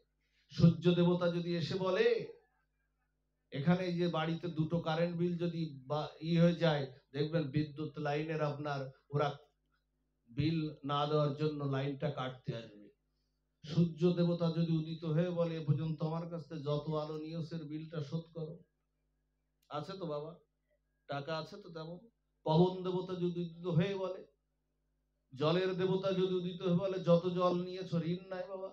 সূর্য দেবতা যদি এসে বলে, এখানে যে বাড়িতে দুটো কারেন্ট বিল যদি হয়ে যায়, দেখবেন বিদ্যুৎ লাইনের আপনার ওরা বিল না দেওয়ার জন্য লাইনটা কাটতে আসবে। সূর্য দেবতা যদি উদিত হয়ে বলে এ পর্যন্ত আমার কাছ থেকে যত আলো নিয়েছে বিলটা শোধ করো, আছে তো বাবা, টাকা আছে তো তেমন। পবন দেবতা যদি উদিত হয়ে বলে, জলের দেবতা যদি উদিত হয়ে বলে যত জল নিয়েছো ঋণ নাই বাবা,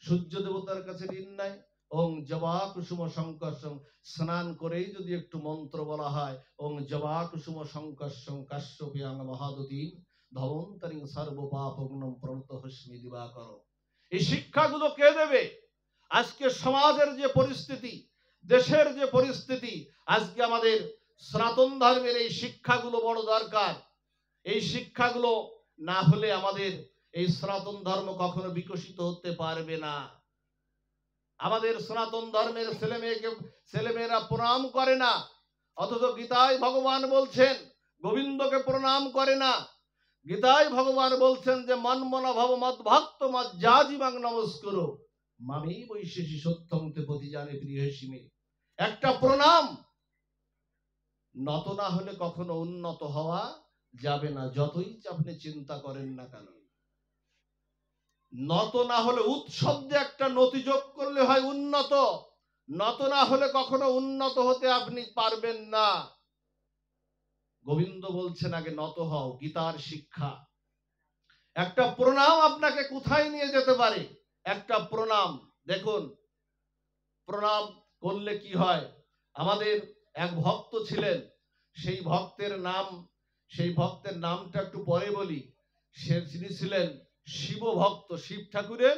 সূর্য দেবতার কাছে ঋণ নাই। ওং জবা কুসুম সংকর্ষং, স্নান করেই যদি একটু মন্ত্র বলা হয় ওং জবা কুসুম সংকর্ষং কাশ্যপিয়াং মহাদতীন ধবন্তরিং সর্বপাপগ্নম প্রণতহস্মি দিবাকর। এই শিক্ষাগুলো কে দেবে? আজকে সমাজের যে পরিস্থিতি, দেশের যে পরিস্থিতি, আজকে আমাদের সনাতন ধর্মের এই শিক্ষাগুলো বড় দরকার। এই শিক্ষাগুলো না হলে আমাদের এই সনাতন ধর্ম কখনো বিকশিত হতে পারবে না। আমাদের সনাতন ধর্মের ছেলেমেয়েরা প্রণাম করে না, অথচ গীতায় ভগবান বলছেন গোবিন্দকে প্রণাম করে না। গীতায় ভগবান বলছেন যে মন্মনা ভব মদ্ভক্ত মজ্জাজিমাং নমস্কুরু মামি বৈশেষী সত্যং তে প্রতিজানে প্রিয়সীমে। একটা প্রণাম নত না হলে কখনো উন্নত হওয়া যাবে না, যতই আপনি চিন্তা করেন না কেন। নত না হলে উৎসব দিয়ে একটা নতি যোগ করলে হয় উন্নত, নত না হলে কখনো উন্নত হতে আপনি পারবেন না। গোবিন্দ বলছেন আগে নত হও, গীতার শিক্ষা। একটা প্রণাম আপনাকে কোথায় নিয়ে যেতে পারে? একটা প্রণাম, দেখুন প্রণাম করলে কি হয়। আমাদের এক ভক্ত ছিলেন, সেই ভক্তের নামটা একটু পরে বলি। তিনি ছিলেন শিব ভক্ত, শিব ঠাকুরের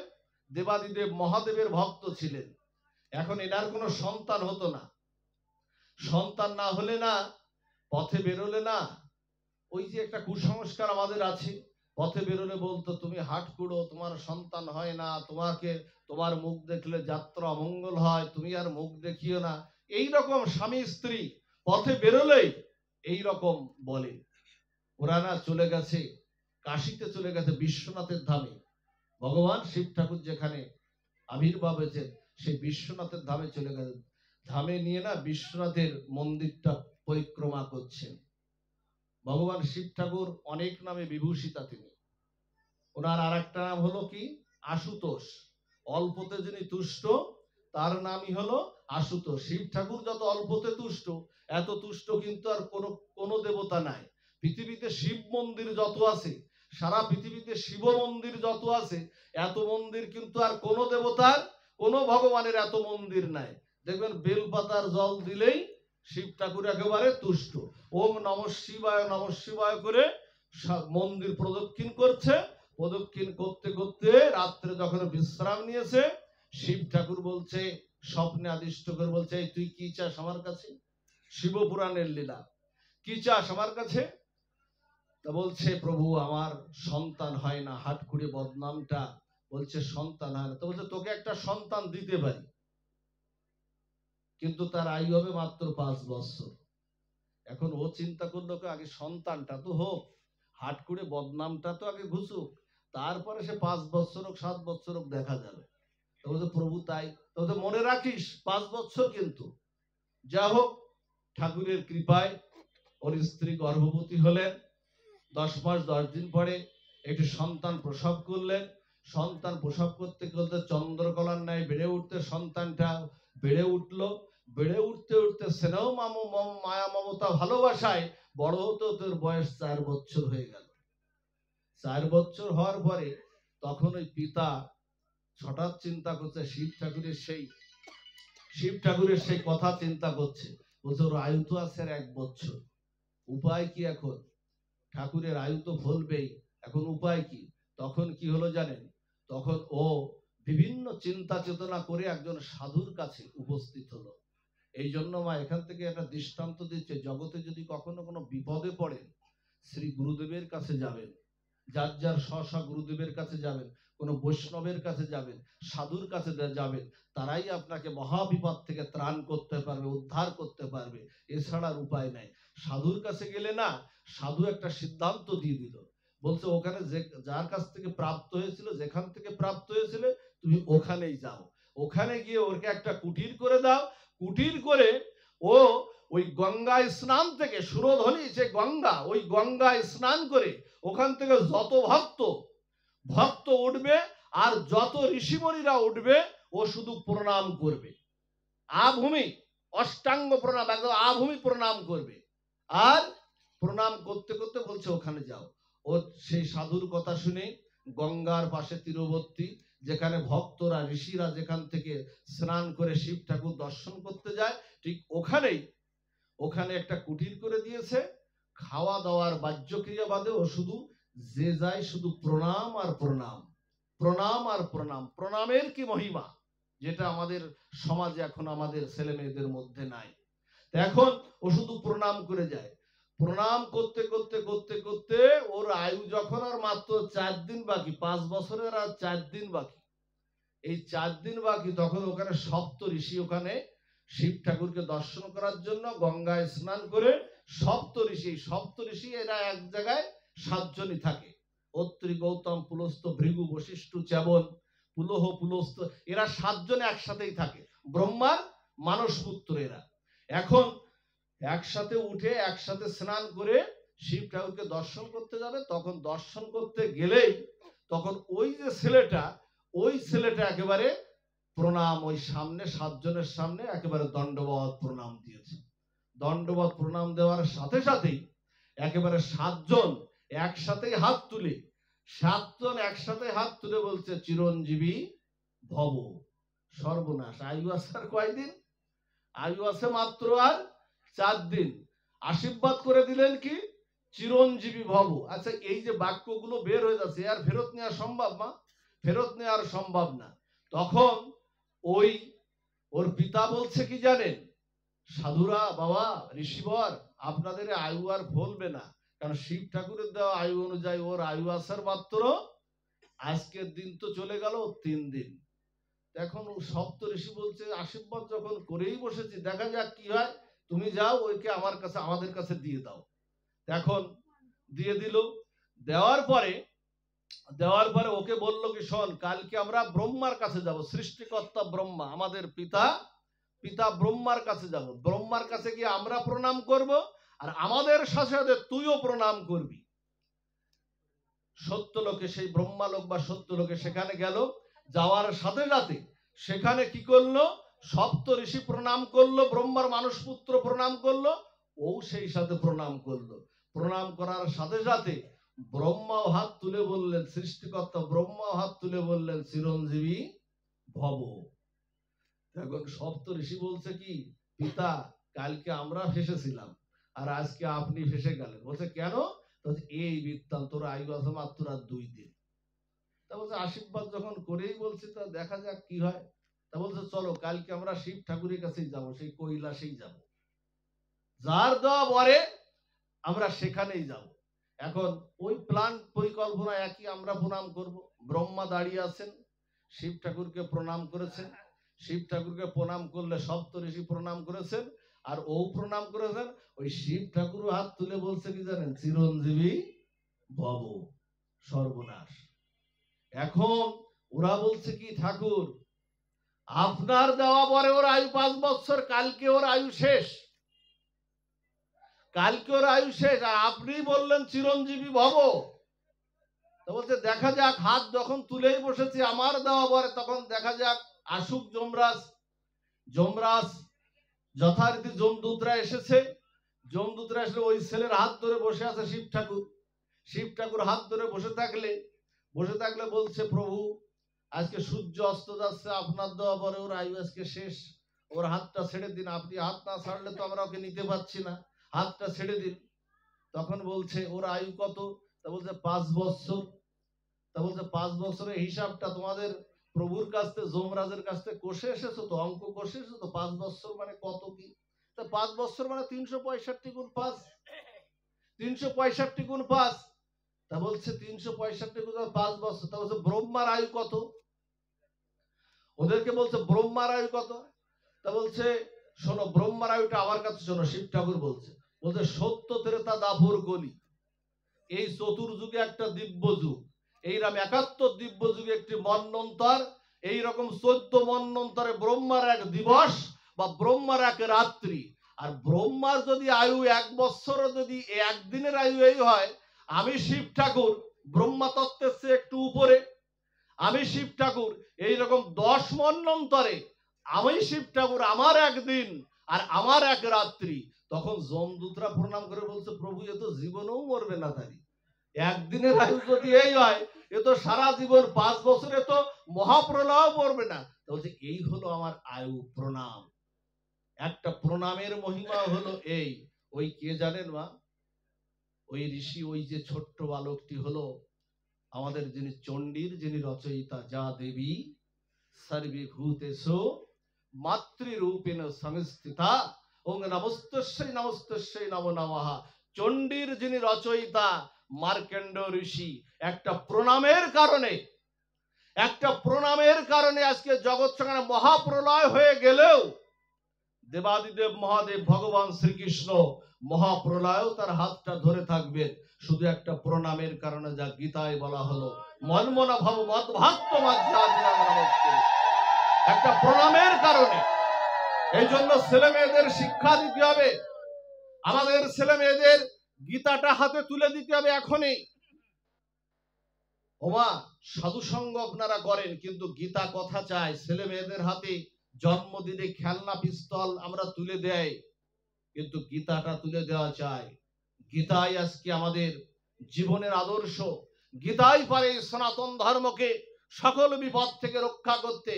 দেবাদিদেব মহাদেবের ভক্ত ছিলেন। এখন এনার কোনো সন্তান হতো না। সন্তান না হলে না, পথে বেরোলে না, ওই যে একটা কুসংস্কার আমাদের আছে, পথে বেরোলে বলতো তুমি হাট কুড়ো, তোমার সন্তান হয় না, তোমার মুখ দেখলে যাত্রা অমঙ্গল হয়, তুমি আর মুখ দেখিও না। এই রকম স্বামী স্ত্রী পথে বেরোলেই এই রকম বলে। ওরা না চলে গেছে কাশীতে, চলে গেছে বিশ্বনাথের ধামে। ভগবান শিব ঠাকুর যেখানে আবির্ভাব হয়েছে সেই বিশ্বনাথের ধামে চলে গেছে। ধামে নিয়ে না বিশ্বনাথের মন্দিরটা পরিক্রমা করছেন। ভগবান শিব ঠাকুর অনেক নামে বিভূষিতা তিনি। ওনার আর একটা নাম হলো কি? আশুতোষ। অল্পতে যিনি তুষ্ট তার নামই হলো আশুতোষ। শিব ঠাকুর যত অল্পতে তুষ্ট, এত তুষ্ট কিন্তু আর কোনো দেবতা নাই পৃথিবীতে। শিব মন্দির যত আছে, সারা পৃথিবীতে শিব মন্দির যত আছে, এত মন্দির কিন্তু আর কোনো দেবতার, কোনো ভগবানের এত মন্দির নাই। দেখবেন বেলপাতার জল দিলেই শিব ঠাকুর একেবারে তুষ্ট। ওম নমঃ শিবায় করে মন্দির প্রদক্ষিণ করছে। প্রদক্ষিণ করতে করতে রাত্রে যখন বিশ্রাম নিয়েছে, শিব ঠাকুর বলছে, স্বপ্নে আদিষ্ট করে বলছে, তুই কি চাস আমার কাছে? শিবপুরাণের লীলা, কি চাস আমার কাছে? তা বলছে, প্রভু আমার সন্তান হয় না, হাটকুড়ে বদনামটা, বলছে সন্তান হয় না। তো বলছে তোকে একটা সন্তান দিতে পারি, কিন্তু তার আয়ু হবে মাত্র 5 বছর। এখন ও চিন্তা করলো আগে সন্তানটা তো হোক, হাটকুড়ে বদনামটা তো আগে ঘুষুক, তারপরে সে 5 বছর হোক 7 বছর হোক দেখা যাবে। তো বলছে প্রভু তাই, তো মনে রাখিস 5 বছর। কিন্তু যা হোক ঠাকুরের কৃপায় ওর স্ত্রী গর্ভবতী হলেন। 10 মাস 10 দিন পরে একটি সন্তান প্রসব করলেন। সন্তান প্রসব করতে করতে চন্দ্রকলার ন্যায় বেড়ে উঠতে সন্তানটা বেড়ে উঠলো। বেড়ে উঠতে উঠতে স্নেহ মায়া মমতা ভালোবাসায় বড় হতে তোর বয়স 4 বছর হয়ে গেল। 4 বছর হওয়ার পরে তখন ওই পিতা হঠাৎ চিন্তা করছে, শিব ঠাকুরের সেই কথা চিন্তা করছে। বলছে ওর আয়ু তো আছে 1 বছর, উপায় কি এখন? ঠাকুরের আয়ু তো ফলবেই, এখন উপায় কি? তখন কি হলো জানেন? তখন ও বিভিন্ন চিন্তা চেতনা করে একজন সাধুর কাছে উপস্থিত হলো। এই জন্য মা এখান থেকে একটা দৃষ্টান্ত দিচ্ছে, জগতে যদি কখনো কোনো বিপদে পড়েন, শ্রী গুরুদেবের কাছে যাবেন, যার যার স্ব গুরুদেবের কাছে যাবেন, কোনো বৈষ্ণবের কাছে যাবেন, সাধুর কাছে যাবেন, তারাই আপনাকে মহাবিপদ থেকে ত্রাণ করতে পারবে, উদ্ধার করতে পারবে। এছাড়ার উপায় নাই। সাধুর কাছে গেলে না, সাধু একটা সিদ্ধান্ত দিয়ে দিল, বলছে ওখানে যার কাছ থেকে প্রাপ্ত হয়েছিল, যেখান থেকে প্রাপ্ত হয়েছিল তুমি ওখানেই যাও। ওখানে গিয়ে ওকে একটা কুটির করে দাও। কুটির করে ও ওই গঙ্গায় স্নান থেকে, সুরধনী যে গঙ্গা, ওই গঙ্গায় স্নান করে ওখান থেকে যত ভক্ত উঠবে আর যত ঋষিমণিরা উঠবে ও শুধু প্রণাম করবে, আভূমি অষ্টাঙ্গ প্রণাম, একদম আভূমি প্রণাম করবে। আর প্রণাম করতে করতে বলছে ওখানে যাও। ও সেই সাধুর কথা শুনে গঙ্গার পাশে তীরবর্তী, যেখানে ভক্তরা ঋষিরা যেখান থেকে স্নান করে শিব ঠাকুর দর্শন করতে যায়, ঠিক ওখানে একটা কুটির করে দিয়েছে। খাওয়া দাওয়ার বাহ্যক্রিয়া বাদে ও শুধু যে যায় শুধু প্রণাম আর প্রণাম, প্রণাম আর প্রণাম। প্রণামের কি মহিমা, যেটা আমাদের সমাজে এখন আমাদের ছেলে মেয়েদের মধ্যে নাই। এখন ও শুধু প্রণাম করে যায়। প্রণাম করতে করতে করতে করতে ওর আয়ু যখন আর মাত্র 4 দিন বাকি, 5 বছরের আর 4 দিন বাকি, এই 4 দিন বাকি, তখন ওখানে সপ্ত ঋষি ওখানে শিব ঠাকুরকে দর্শন করার জন্য গঙ্গায় স্নান করে সপ্ত ঋষি এরা এক জায়গায় 7 জনই থাকে। অত্রি, গৌতম, পুলস্ত, ভৃগু, বশিষ্ঠ, চ্যবন, পুলহ, পুলস্ত, এরা 7 জন একসাথেই থাকে, ব্রহ্মার মানস পুত্র এরা। এখন একসাথে উঠে একসাথে স্নান করে শিব ঠাকুরকে দর্শন করতে যাবে। তখন দর্শন করতে গেলেই তখন ওই ছেলেটা একেবারে প্রণাম, ওই সামনে 7 জনের সামনে একেবারে দণ্ডবত প্রণাম দিয়েছে। দণ্ডবত প্রণাম দেওয়ার সাথে সাথেই একেবারে 7 জন একসাথে হাত তুলে, 7 জন একসাথে হাত তুলে বলছে চিরঞ্জীবী ভব। সর্বনাশ, আয়ু আছে আর কয়দিন? আয়ু আছে মাত্র আর 4 দিন। আশীর্বাদ করে দিলেন কি চিরঞ্জীবী ভব। আচ্ছা, এই যে বাক্যগুলো বের হয়ে যাচ্ছে, আর ফেরত নেওয়া সম্ভব না? ফেরত নেওয়া আর সম্ভব না। তখন ওর পিতা বলছে কি জানেন, সাধুরা, বাবা, ঋষিবর, আপনাদের আয়ু আর ফলবে না, কারণ শিব ঠাকুরের দেওয়া আয়ু অনুযায়ী ওর আয়ু আসার মাত্র আজকের দিন তো চলে গেল 3 দিন। এখন সপ্ত ঋষি বলছে আশীর্বাদ যখন করেই বসেছি, দেখা যাক কি হয়, তুমি যাও ওইকে আমাদের কাছে দিয়ে দাও। এখন দিয়ে দিল। দেওয়ার পরে ওকে বলল কি, শোন, কালকে আমরা ব্রহ্মার কাছে যাব, সৃষ্টিকর্তা ব্রহ্মা, আমাদের পিতা ব্রহ্মার কাছে যাব। ব্রহ্মার কাছে গিয়ে আমরা প্রণাম করব, আর আমাদের সাথে সাথে তুইও প্রণাম করবি। সত্যলোকে, সেই ব্রহ্মালোক বা সত্যলোকে সেখানে গেল। যাওয়ার সাথে সাথে সেখানে কি করলো, সপ্ত ঋষি প্রণাম করলো, ব্রহ্মার মানস পুত্র প্রণাম করলো, ও সেই সাথে প্রণাম করলো। প্রণাম করার সাথে সাথে ব্রহ্মাও হাত তুলে বললেন, সৃষ্টিকর্তা ব্রহ্মাও হাত তুলে বললেন চিরঞ্জীবী ভব। এখন সপ্ত ঋষি বলছে কি, পিতা, কালকে আমরা ফেসেছিলাম আর আজকে আপনি ফেসে গেলেন। বলছে কেন? এই বৃত্তান্ত, তোর আয়ু আছে মাত্র আর 2 দিন। তা বলছে আশীর্বাদ যখন করেই বলছে, তা দেখা যাক কি হয়। তা বলছে চলো, কালকে আমরা শিব ঠাকুরের কাছেই যাব, সেই কৈলাসেই যাব, যার দেওয়া বরে আমরা সেখানেই যাব। এখন ওই প্ল্যান পরিকল্পনা একই, আমরা প্রণাম করব। ব্রহ্মা দাঁড়িয়ে আছেন, শিব ঠাকুরকে প্রণাম করেছেন। শিব ঠাকুরকে প্রণাম করলে সপ্ত ঋষি প্রণাম করেছেন, আর ও প্রণাম করেছেন। ওই শিব ঠাকুর হাত তুলে বলছে কি জানেন, চিরঞ্জীবী ভব। সর্বনাশ। এখন ওরা বলছে কি, ঠাকুর, আপনার দেওয়া পরে ওর আয়ু 5 বছর, কালকে ওর আয়ু শেষ, আর আপনি বললেন চিরঞ্জীবী ভব। তো বলছে দেখা যাক, হাত যখন তুলেই বসেছি আমার দেওয়া পরে, তখন দেখা যাক আসুক যমরাজ। যথারীতি যমদূতরা এসেছে। ওই ছেলের হাত ধরে বসে আছে শিব ঠাকুর হাত ধরে বসে থাকলে বলছে, প্রভু, আজকে সূর্য অস্ত যাচ্ছে, আপনার দেওয়া পরে ওর আয়ু আজকে শেষ, ওর হাতটা ছেড়ে দিন। আপনি হাত না ছাড়লে তো আমরা ওকে নিতে পারছি না, হাতটা ছেড়ে দিন। তখন বলছে ওর আয়ু কত? তা বলছে 5 বছর। তা বলছে 5 বছরের হিসাবটা তোমাদের প্রভুর কাছ থেকে, যমরাজের কাছ থেকে কষে এসেছো তো, অঙ্ক কষে এসেছো তো। 5 বছর মানে কত কি? তা 5 বছর মানে 365 গুণ 5, 365 গুণ 5। তা বলছে 365 গুণ 5 বছর। তা বলছে ব্রহ্মার আয়ু কত? ওদেরকে বলছে ব্রহ্মার আয়ু কত? তা বলছে শোনো, ব্রহ্মার আয়ুটা আমার কাছে শোনো। শিব ঠাকুর বলছে সত্য ত্রেতা দাপর কলি, এই চতুর্যুগে একটা দিব্য যুগ, এইরকম 71 দিব্য যুগে একটি মন্বন্তর, এইরকম 14 মন্বন্তরে ব্রহ্মার এক দিবস বা ব্রহ্মার এক রাত্রি। আর ব্রহ্মার যদি আয়ু 1 বছর, যদি 1 দিনের আয়ু এই হয়, আমি শিব ঠাকুর ব্রহ্মা তত্ত্বের চেয়ে একটু উপরে, আমি শিব ঠাকুর এইরকম 10 মন্বন্তরে আমি শিব ঠাকুর আমার একদিন আর আমার এক রাত্রি। তখন যমদূতরা প্রণাম করে বলছে, প্রভু এ তো জীবনেও মরবে না, তাই একদিনের আয়ু যদি এই হয় এ তো সারা জীবন, 5 বছরে তো মহাপ্রলয় পড়বে না। বলছে এই হলো আমার আয়ু, প্রণাম। একটা প্রণামের মহিমা হলো এই। ওই কে জানেন মা? ওই ঋষি, ওই যে ছোট্ট বালকটি হলো আমাদের যিনি চণ্ডীর যিনি রচয়িতা, যা দেবী সর্বভূতেষু মাতৃরূপেণ সংস্থিতা ওং নমস্তস্যৈ নমস্তস্যৈ নমো নমঃ। চণ্ডীর যিনি রচয়িতা মার্কেন্ড ঋষি একটা প্রণামের কারণে আজকে জগৎ সংগ্রামে মহাপ্রলয় হয়ে গেলেও দেবাদিদেব মহাদেব ভগবান শ্রীকৃষ্ণ মহাপ্রলয়ও তার হাতটা ধরে থাকবেন শুধু একটা প্রণামের কারণে, যা গীতায় বলা হলো মনমনা ভাব মদ্ভাক্ত মাধ্যাদিনাং নমস্তে। একটা প্রণামের কারণে। এই জন্য ছেলে মেয়েদের শিক্ষা দিতে হবে, আমাদের ছেলে মেয়েদের গীতাটা হাতে তুলে দিতে হবে এখনই। ওমা সাধু সঙ্গ আপনারা করেন, কিন্তু গীতা কথা চাই ছেলে মেয়েদের হাতে। জন্মদিনে খেলনা পিস্তল আমরা তুলে দেয়, কিন্তু গীতাটা তুলে দেওয়া চাই। গীতাই আজকে আমাদের জীবনের আদর্শ। গীতাই পারে সনাতন ধর্মকে সকল বিপদ থেকে রক্ষা করতে।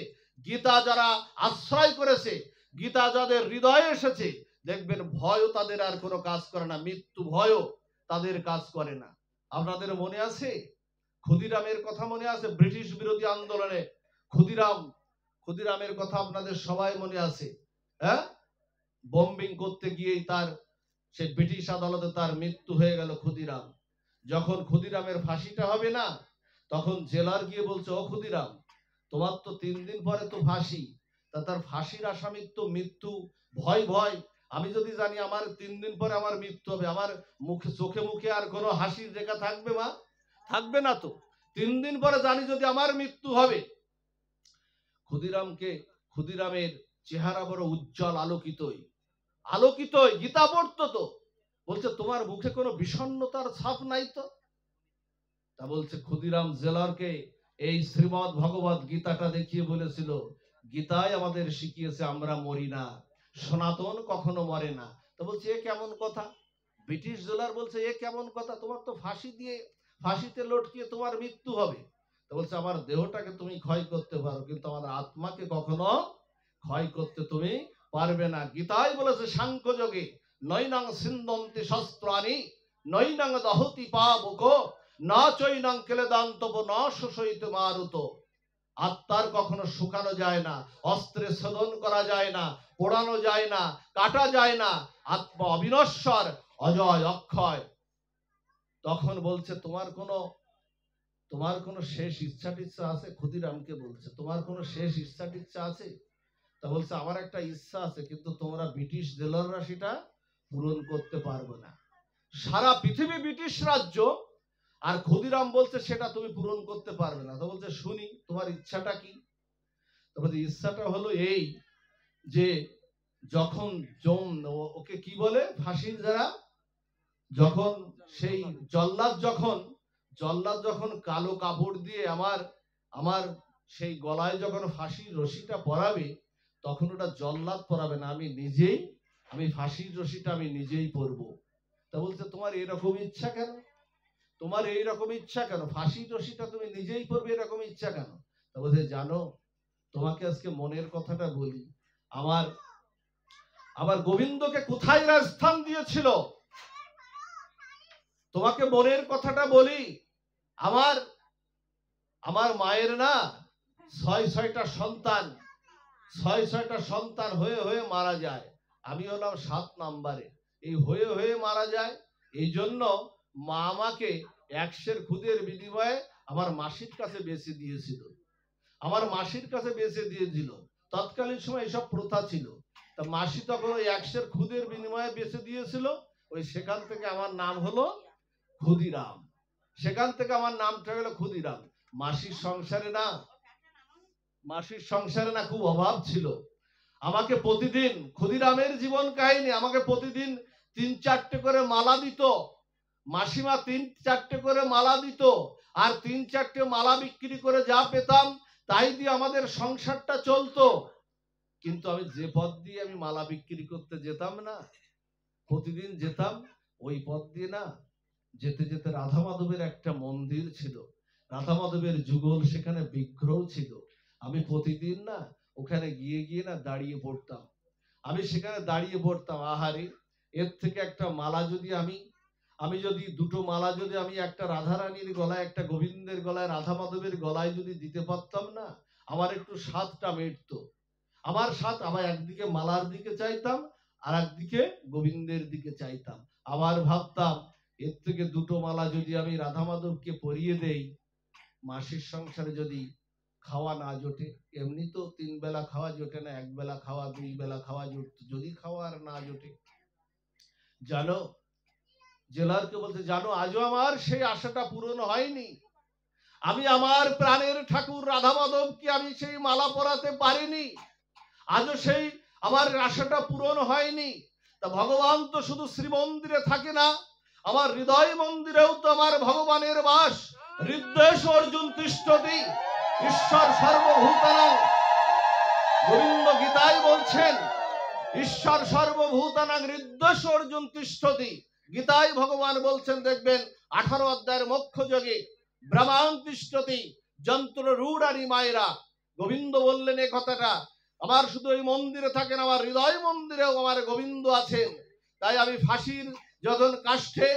গীতা যারা আশ্রয় করেছে, গীতা যাদের হৃদয়ে এসেছে, দেখবেন ভয়ও তাদের আর কোনো কাজ করে না, মৃত্যু ভয়ও তাদের কাজ করে না। আপনাদের মনে আছে ক্ষুদিরামের কথা? মনে আছে ব্রিটিশ বিরোধী আন্দোলনে ক্ষুদিরামের কথা আপনাদের সবাই মনে আছে? হ্যাঁ, বম্বিং করতে গিয়েই তার সে ব্রিটিশ আদালতে তার মৃত্যু হয়ে গেল ক্ষুদিরাম। যখন ক্ষুদিরামের ফাঁসিটা হবে না, তখন জেলার গিয়ে বলছে, ও ক্ষুদিরাম, তোমার তো 3 দিন পরে তো ফাঁসি, তা তার ফাঁসির আসামির তো মৃত্যু ভয়। আমি যদি জানি আমার 3 দিন পরে আমার মৃত্যু হবে, আমার মুখে চোখে মুখে আর কোনো হাসির রেখা থাকবে মা? থাকবে না তো। 3 দিন পরে জানি যদি আমার মৃত্যু হবে। ক্ষুদিরামের চেহারা বড় উজ্জ্বল, আলোকিতই গীতা পড়তো তো। বলছে তোমার মুখে কোনো বিষণ্ণতার ছাপ নাই তো? তা বলছে ক্ষুদিরাম জেলারকে এই শ্রীমদ্ ভগবত গীতাটা দেখিয়ে বলেছিল, গীতায় আমাদের শিখিয়েছে আমরা মরি না, সনাতন কখনো মরে না। তো বলছে এ কেমন কথা? ব্রিটিশ জেলার বলছে এ কেমন কথা, তোমার তো ফাঁসিতে লটকিয়ে তোমার মৃত্যু হবে। তো বলছে আমার দেহটাকে তুমি ক্ষয় করতে পারো, কিন্তু আমার আত্মাকে কখনো ক্ষয় করতে তুমি পারবে না। গীতায় বলেছে সাংখ্য যোগে নৈনাং সিন্দন্তি শস্ত্রাণি নৈনাং দহতি পাবক না চৈনাং কেলেদান্তব না শোষয়িত মারুত। আত্মার কখনো শুকানো যায় না, অস্ত্রে ছেদন করা যায় না, পোড়ানো যায় না, কাটা যায় না। আত্মা অবিনশ্বর, অজয়, অক্ষয়। তখন বলছে তোমার কোনো শেষ ইচ্ছা টিচ্ছা আছে? ক্ষুদিরামকে বলছে তোমার কোনো শেষ ইচ্ছা টিচ্ছা আছে? তা বলছে আমার একটা ইচ্ছা আছে, কিন্তু তোমরা ব্রিটিশ জেলাররা সেটা পূরণ করতে পারবে না। সারা পৃথিবী ব্রিটিশ রাজ্য, আর ক্ষুদিরাম বলছে সেটা তুমি পূরণ করতে পারবে না। তো বলছে শুনি তোমার ইচ্ছাটা কি? তো বলছে ইচ্ছাটা হলো এই যে যখন ওকে কি বলে ফাঁসির যারা, যখন সেই জল্লাদ যখন কালো কাপড় দিয়ে আমার সেই গলায় যখন ফাঁসির রশিটা পরাবে, তখন ওটা জল্লাদ পরাবে না, আমি ফাঁসির রশিটা আমি নিজেই পরবো। তা বলছে তোমার এরকম ইচ্ছা কেন? ফাঁসির রশিটা তুমি নিজেই পরবে, এরকম ইচ্ছা কেন? তা বলছে জানো, তোমাকে আজকে মনের কথাটা বলি। আমার গোবিন্দকে কোথায় রাজস্থান দিয়েছিল, তোমাকে মনের কথাটা বলি। আমার মায়ের না 6-6টা সন্তান হয়ে মারা যায়। আমি হলাম 7 নাম্বারে। এই হয়ে মারা যায়। এই জন্য মা আমাকে 100 খুদের বিনিময়ে আমার মাসির কাছে বেচে দিয়েছিল। তৎকালীন সময় এসব প্রথা ছিল। তা মাসি তখন ওই 100 খুদের বিনিময়ে বেচে দিয়েছিল। সেখান থেকে আমার নাম হলো ক্ষুদিরাম। মাসির সংসারে না খুব অভাব ছিল। আমাকে প্রতিদিন ক্ষুদিরামের জীবন কাহিনী, আমাকে প্রতিদিন 3-4টে করে মালা দিত। মাসিমা 3-4টে করে মালা দিত, আর 3-4টে মালা বিক্রি করে যা পেতাম তাই দিয়ে আমাদের সংসারটা চলতো। কিন্তু আমি যে পথ দিয়ে আমি মালা বিক্রি করতে যেতাম না, প্রতিদিন যেতাম ওই পথ দিয়ে না, যেতে যেতে রাধা মাধবের একটা মন্দির ছিল, রাধা মাধবের যুগল সেখানে বিগ্রহ ছিল। আমি প্রতিদিন না ওখানে গিয়ে গিয়ে না দাঁড়িয়ে পড়তাম। আমি সেখানে দাঁড়িয়ে পড়তাম, আহারে এর থেকে একটা মালা যদি আমি যদি দুটো মালা যদি আমি একটা রাধারানীর গলায়, একটা গোবিন্দের গলায়, রাধা মাধবের গলায় যদি দিতে পারতাম না, আমার একটু স্বাদটা মিটতো। আমার স্বাদ, আবার একদিকে মালার দিকে চাইতাম আর একদিকে গোবিন্দের দিকে চাইতাম। আবার ভাবতাম এর থেকে দুটো মালা যদি আমি রাধা মাধবকে পরিয়ে দেই, মাসির সংসারে যদি খাওয়া না জোটে, এমনি তো 3 বেলা খাওয়া জোটে না, 1 বেলা খাওয়া, 2 বেলা খাওয়া জুটতো, যদি খাওয়া আর না জোটে, জানো জেলারকে বলতে, জানো আজও আমার সেই আশাটা পূরণ হয়নি। আমি আমার প্রাণের ঠাকুর রাধা মাধবকে আমি সেই মালা পরাতে পারিনি, আজও সেই আমার আশাটা পূরণ হয়নি। তা ভগবান তো শুধু শ্রীমন্দিরে থাকে না, আমার হৃদয় মন্দিরেও তো আমার ভগবানের বাস। হৃদয়েশ অর্জুন তিষ্ঠতি ঈশ্বর সর্বভূতানাং, গোবিন্দ গীতায় বলছেন ঈশ্বর সর্বভূতানাং হৃদয়েশ অর্জুন তিষ্ঠতি। গীতায় ভগবান বলছেন, দেখবেন 18 অধ্যায়ের মোক্ষ যোগে, ব্রহ্মাণ তিষ্ঠতি যন্ত্র রূঢ়ানি মায়েরা। গোবিন্দ বললেন এই কথাটা, আমার শুধু এই মন্দিরে থাকেন, আমার হৃদয় মন্দিরেও আমার গোবিন্দ আছেন। তাই আমি ফাঁসির যখন কাষ্ঠে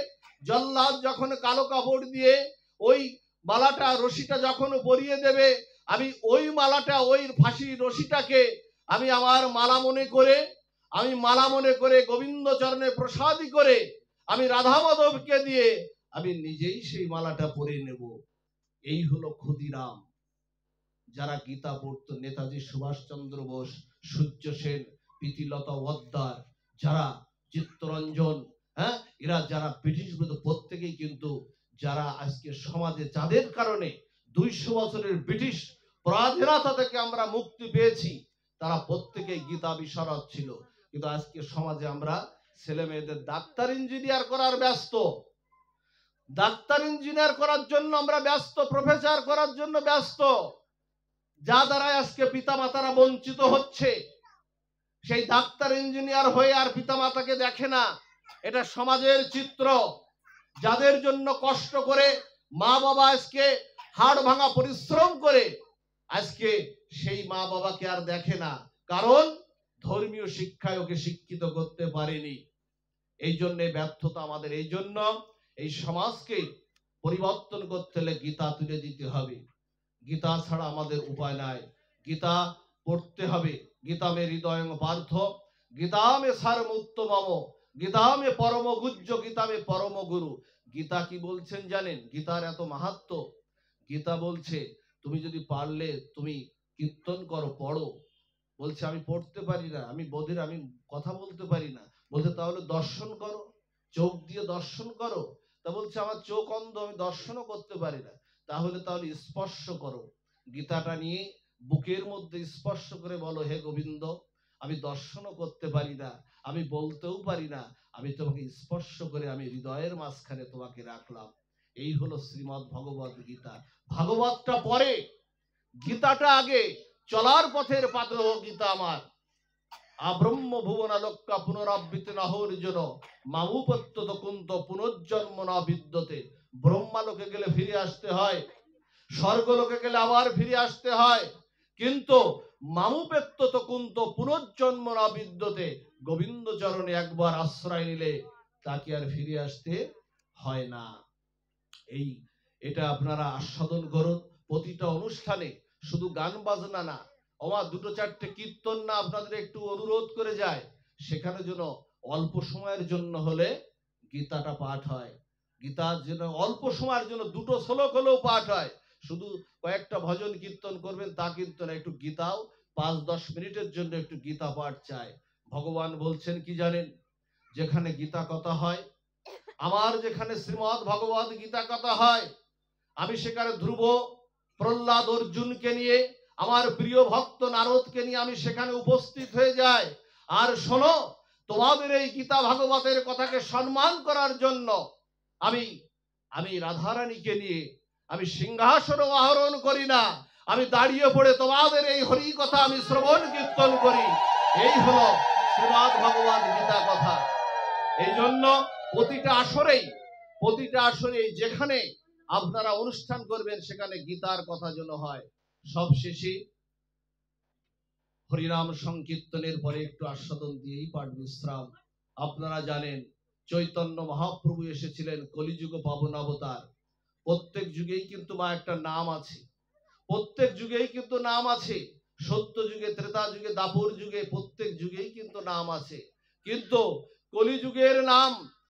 জল্লাদ যখন কালো কাপড় দিয়ে ওই মালাটা রশিটা যখন পরিয়ে দেবে, আমি ওই মালাটা, ওই ফাঁসির রশিটাকে আমি আমার মালা মনে করে গোবিন্দ চরণে প্রসাদী করে আমি রাধা মাধবকে দিয়ে আমি নিজেই সেই মালাটা পরে নেব। এই হলো ক্ষুদিরাম। যারা গীতা পড়তো, নেতাজি সুভাষচন্দ্র বোস, সূর্য সেন, প্রীতিলতা ওয়াদ্দার, যারা চিত্তরঞ্জন, এরা যারা ব্রিটিশ বিরোধী, প্রত্যেকেই কিন্তু যারা আজকে সমাজে, যাদের কারণে 200 বছরের ব্রিটিশ পরাধীনতা থেকে আমরা মুক্তি পেয়েছি, তারা প্রত্যেকেই গীতা বিশারদ ছিল। কিন্তু আজকে সমাজে আমরা ছেলে মেয়েদের ডাক্তার ইঞ্জিনিয়ার করার ব্যস্ত, ডাক্তার ইঞ্জিনিয়ার করার জন্য আমরা ব্যস্ত, প্রফেসর করার জন্য ব্যস্ত, যা দ্বারা আজকে পিতা মাতারা বঞ্চিত হচ্ছে। সেই ডাক্তার ইঞ্জিনিয়ার হয়ে আর পিতা মাতাকে দেখে না, এটা সমাজের চিত্র। যাদের জন্য কষ্ট করে মা বাবা আজকে হাড় ভাঙা পরিশ্রম করে, আজকে সেই মা বাবাকে আর দেখে না, কারণ ধর্মীয় শিক্ষায় ওকে শিক্ষিত করতে পারেনি। এই জন্য ব্যর্থতা আমাদের। এই জন্য এই সমাজকে পরিবর্তন করতে হলে গীতা তুলে দিতে হবে। গীতা ছাড়া আমাদের উপায় নাই। গীতা পড়তে হবে। গীতা মে হৃদয়ং পার্থ, গীতা মে সারমুত্তমম, গীতা মে পরম গুজ্জ, গীতা মে পরম গুরু। গীতা কি বলছেন জানেন? গীতার এত মাহাত্ম্য। গীতা বলছে তুমি যদি পারলে তুমি কীর্তন করো, পড়ো। বলছে আমি পড়তে পারি না, আমি বধির, আমি কথা বলতে পারি না। বলছে তাহলে দর্শন করো, চোখ দিয়ে দর্শন করো। তা বলছে আমার চোখ অন্ধ, আমি দর্শনও করতে পারি না। তাহলে স্পর্শ করো। গীতাটা নিয়ে বুকের মধ্যে স্পর্শ করে বলো, হে গোবিন্দ, আমি দর্শনও করতে পারি না, আমি বলতেও পারি না, আমি তোমাকে স্পর্শ করে আমি হৃদয়ের মাঝখানে তোমাকে রাখলাম। এই হলো শ্রীমদ্ ভগবত গীতা। ভাগবতটা পরে, গীতাটা আগে। চলার পথের পাথর গীতা আমার। আব্রহ্ম ভুবনালোকা পুনরাবৃত্তি নাহর্জুন মামুপত্যত কুন্ত পুনর্জন্ম না বিদ্যতে। ব্রহ্মালোকে গেলে ফিরে আসতে হয়, স্বর্গলোকে গেলে আবার ফিরে আসতে হয়, কিন্তু মামুপত্যত কুন্ত পুনর্জন্ম না বিদ্যতে। গোবিন্দ চরণে একবার আশ্রয় নিলে তাকে আর ফিরে আসতে হয় না। এটা আপনারা আস্বাদন করুন প্রতিটা অনুষ্ঠানে। শুধু গান বাজনা না, আমার 2-4টে কীর্তন না আপনাদের একটু অনুরোধ করে যায়, সেখানে যেন অল্প সময়ের জন্য হলে গীতাটা পাঠ হয়। গীতা যেন অল্প সময়ের জন্য 2টো শ্লোক হলেও পাঠ হয়। শুধু কয়েকটা ভজন কীর্তন করবেন তা কিন্তু না, একটু গীতাও 5-10 মিনিটের জন্য একটু গীতা পাঠ চাই। ভগবান বলছেন কি জানেন? যেখানে গীতা কথা হয়, আমার যেখানে শ্রীমদ্ ভগবত গীতা কথা হয়, আমি সেখানে ধ্রুব, প্রহ্লাদ, অর্জুনকে নিয়ে, আমার প্রিয় ভক্ত নারদকে নিয়ে আমি সেখানে উপস্থিত হয়ে যাই। আর শোনো, তোমাদের এই গীতা ভাগবতের কথাকে সম্মান করার জন্য আমি আমি রাধারানীকে নিয়ে আমি সিংহাসন আহরণ করি না, আমি দাঁড়িয়ে পড়ে তোমাদের এই হরি কথা আমি শ্রবণ কীর্তন করি। এই হলো শ্রীমদ্ ভগবদ গীতা কথা। এই জন্য প্রতিটা আসরেই যেখানে আপনারা অনুষ্ঠান করবেন সেখানে গীতার কথা যেন হয়। সব শেষে হরিনাম সংকীর্তনের পরে একটু আস্বাদন দিয়েই পাঠ বিশ্রাম। আপনারা জানেন চৈতন্য মহাপ্রভু এসেছিলেন কলিযুগ পাবন অবতার। প্রত্যেক যুগেই কিন্তু মা একটা নাম আছে, প্রত্যেক যুগেই কিন্তু নাম আছে। সত্য যুগে, ত্রেতা যুগে, দাপর যুগে, প্রত্যেক যুগেই কিন্তু নাম আছে। কিন্তু কলিযুগের নাম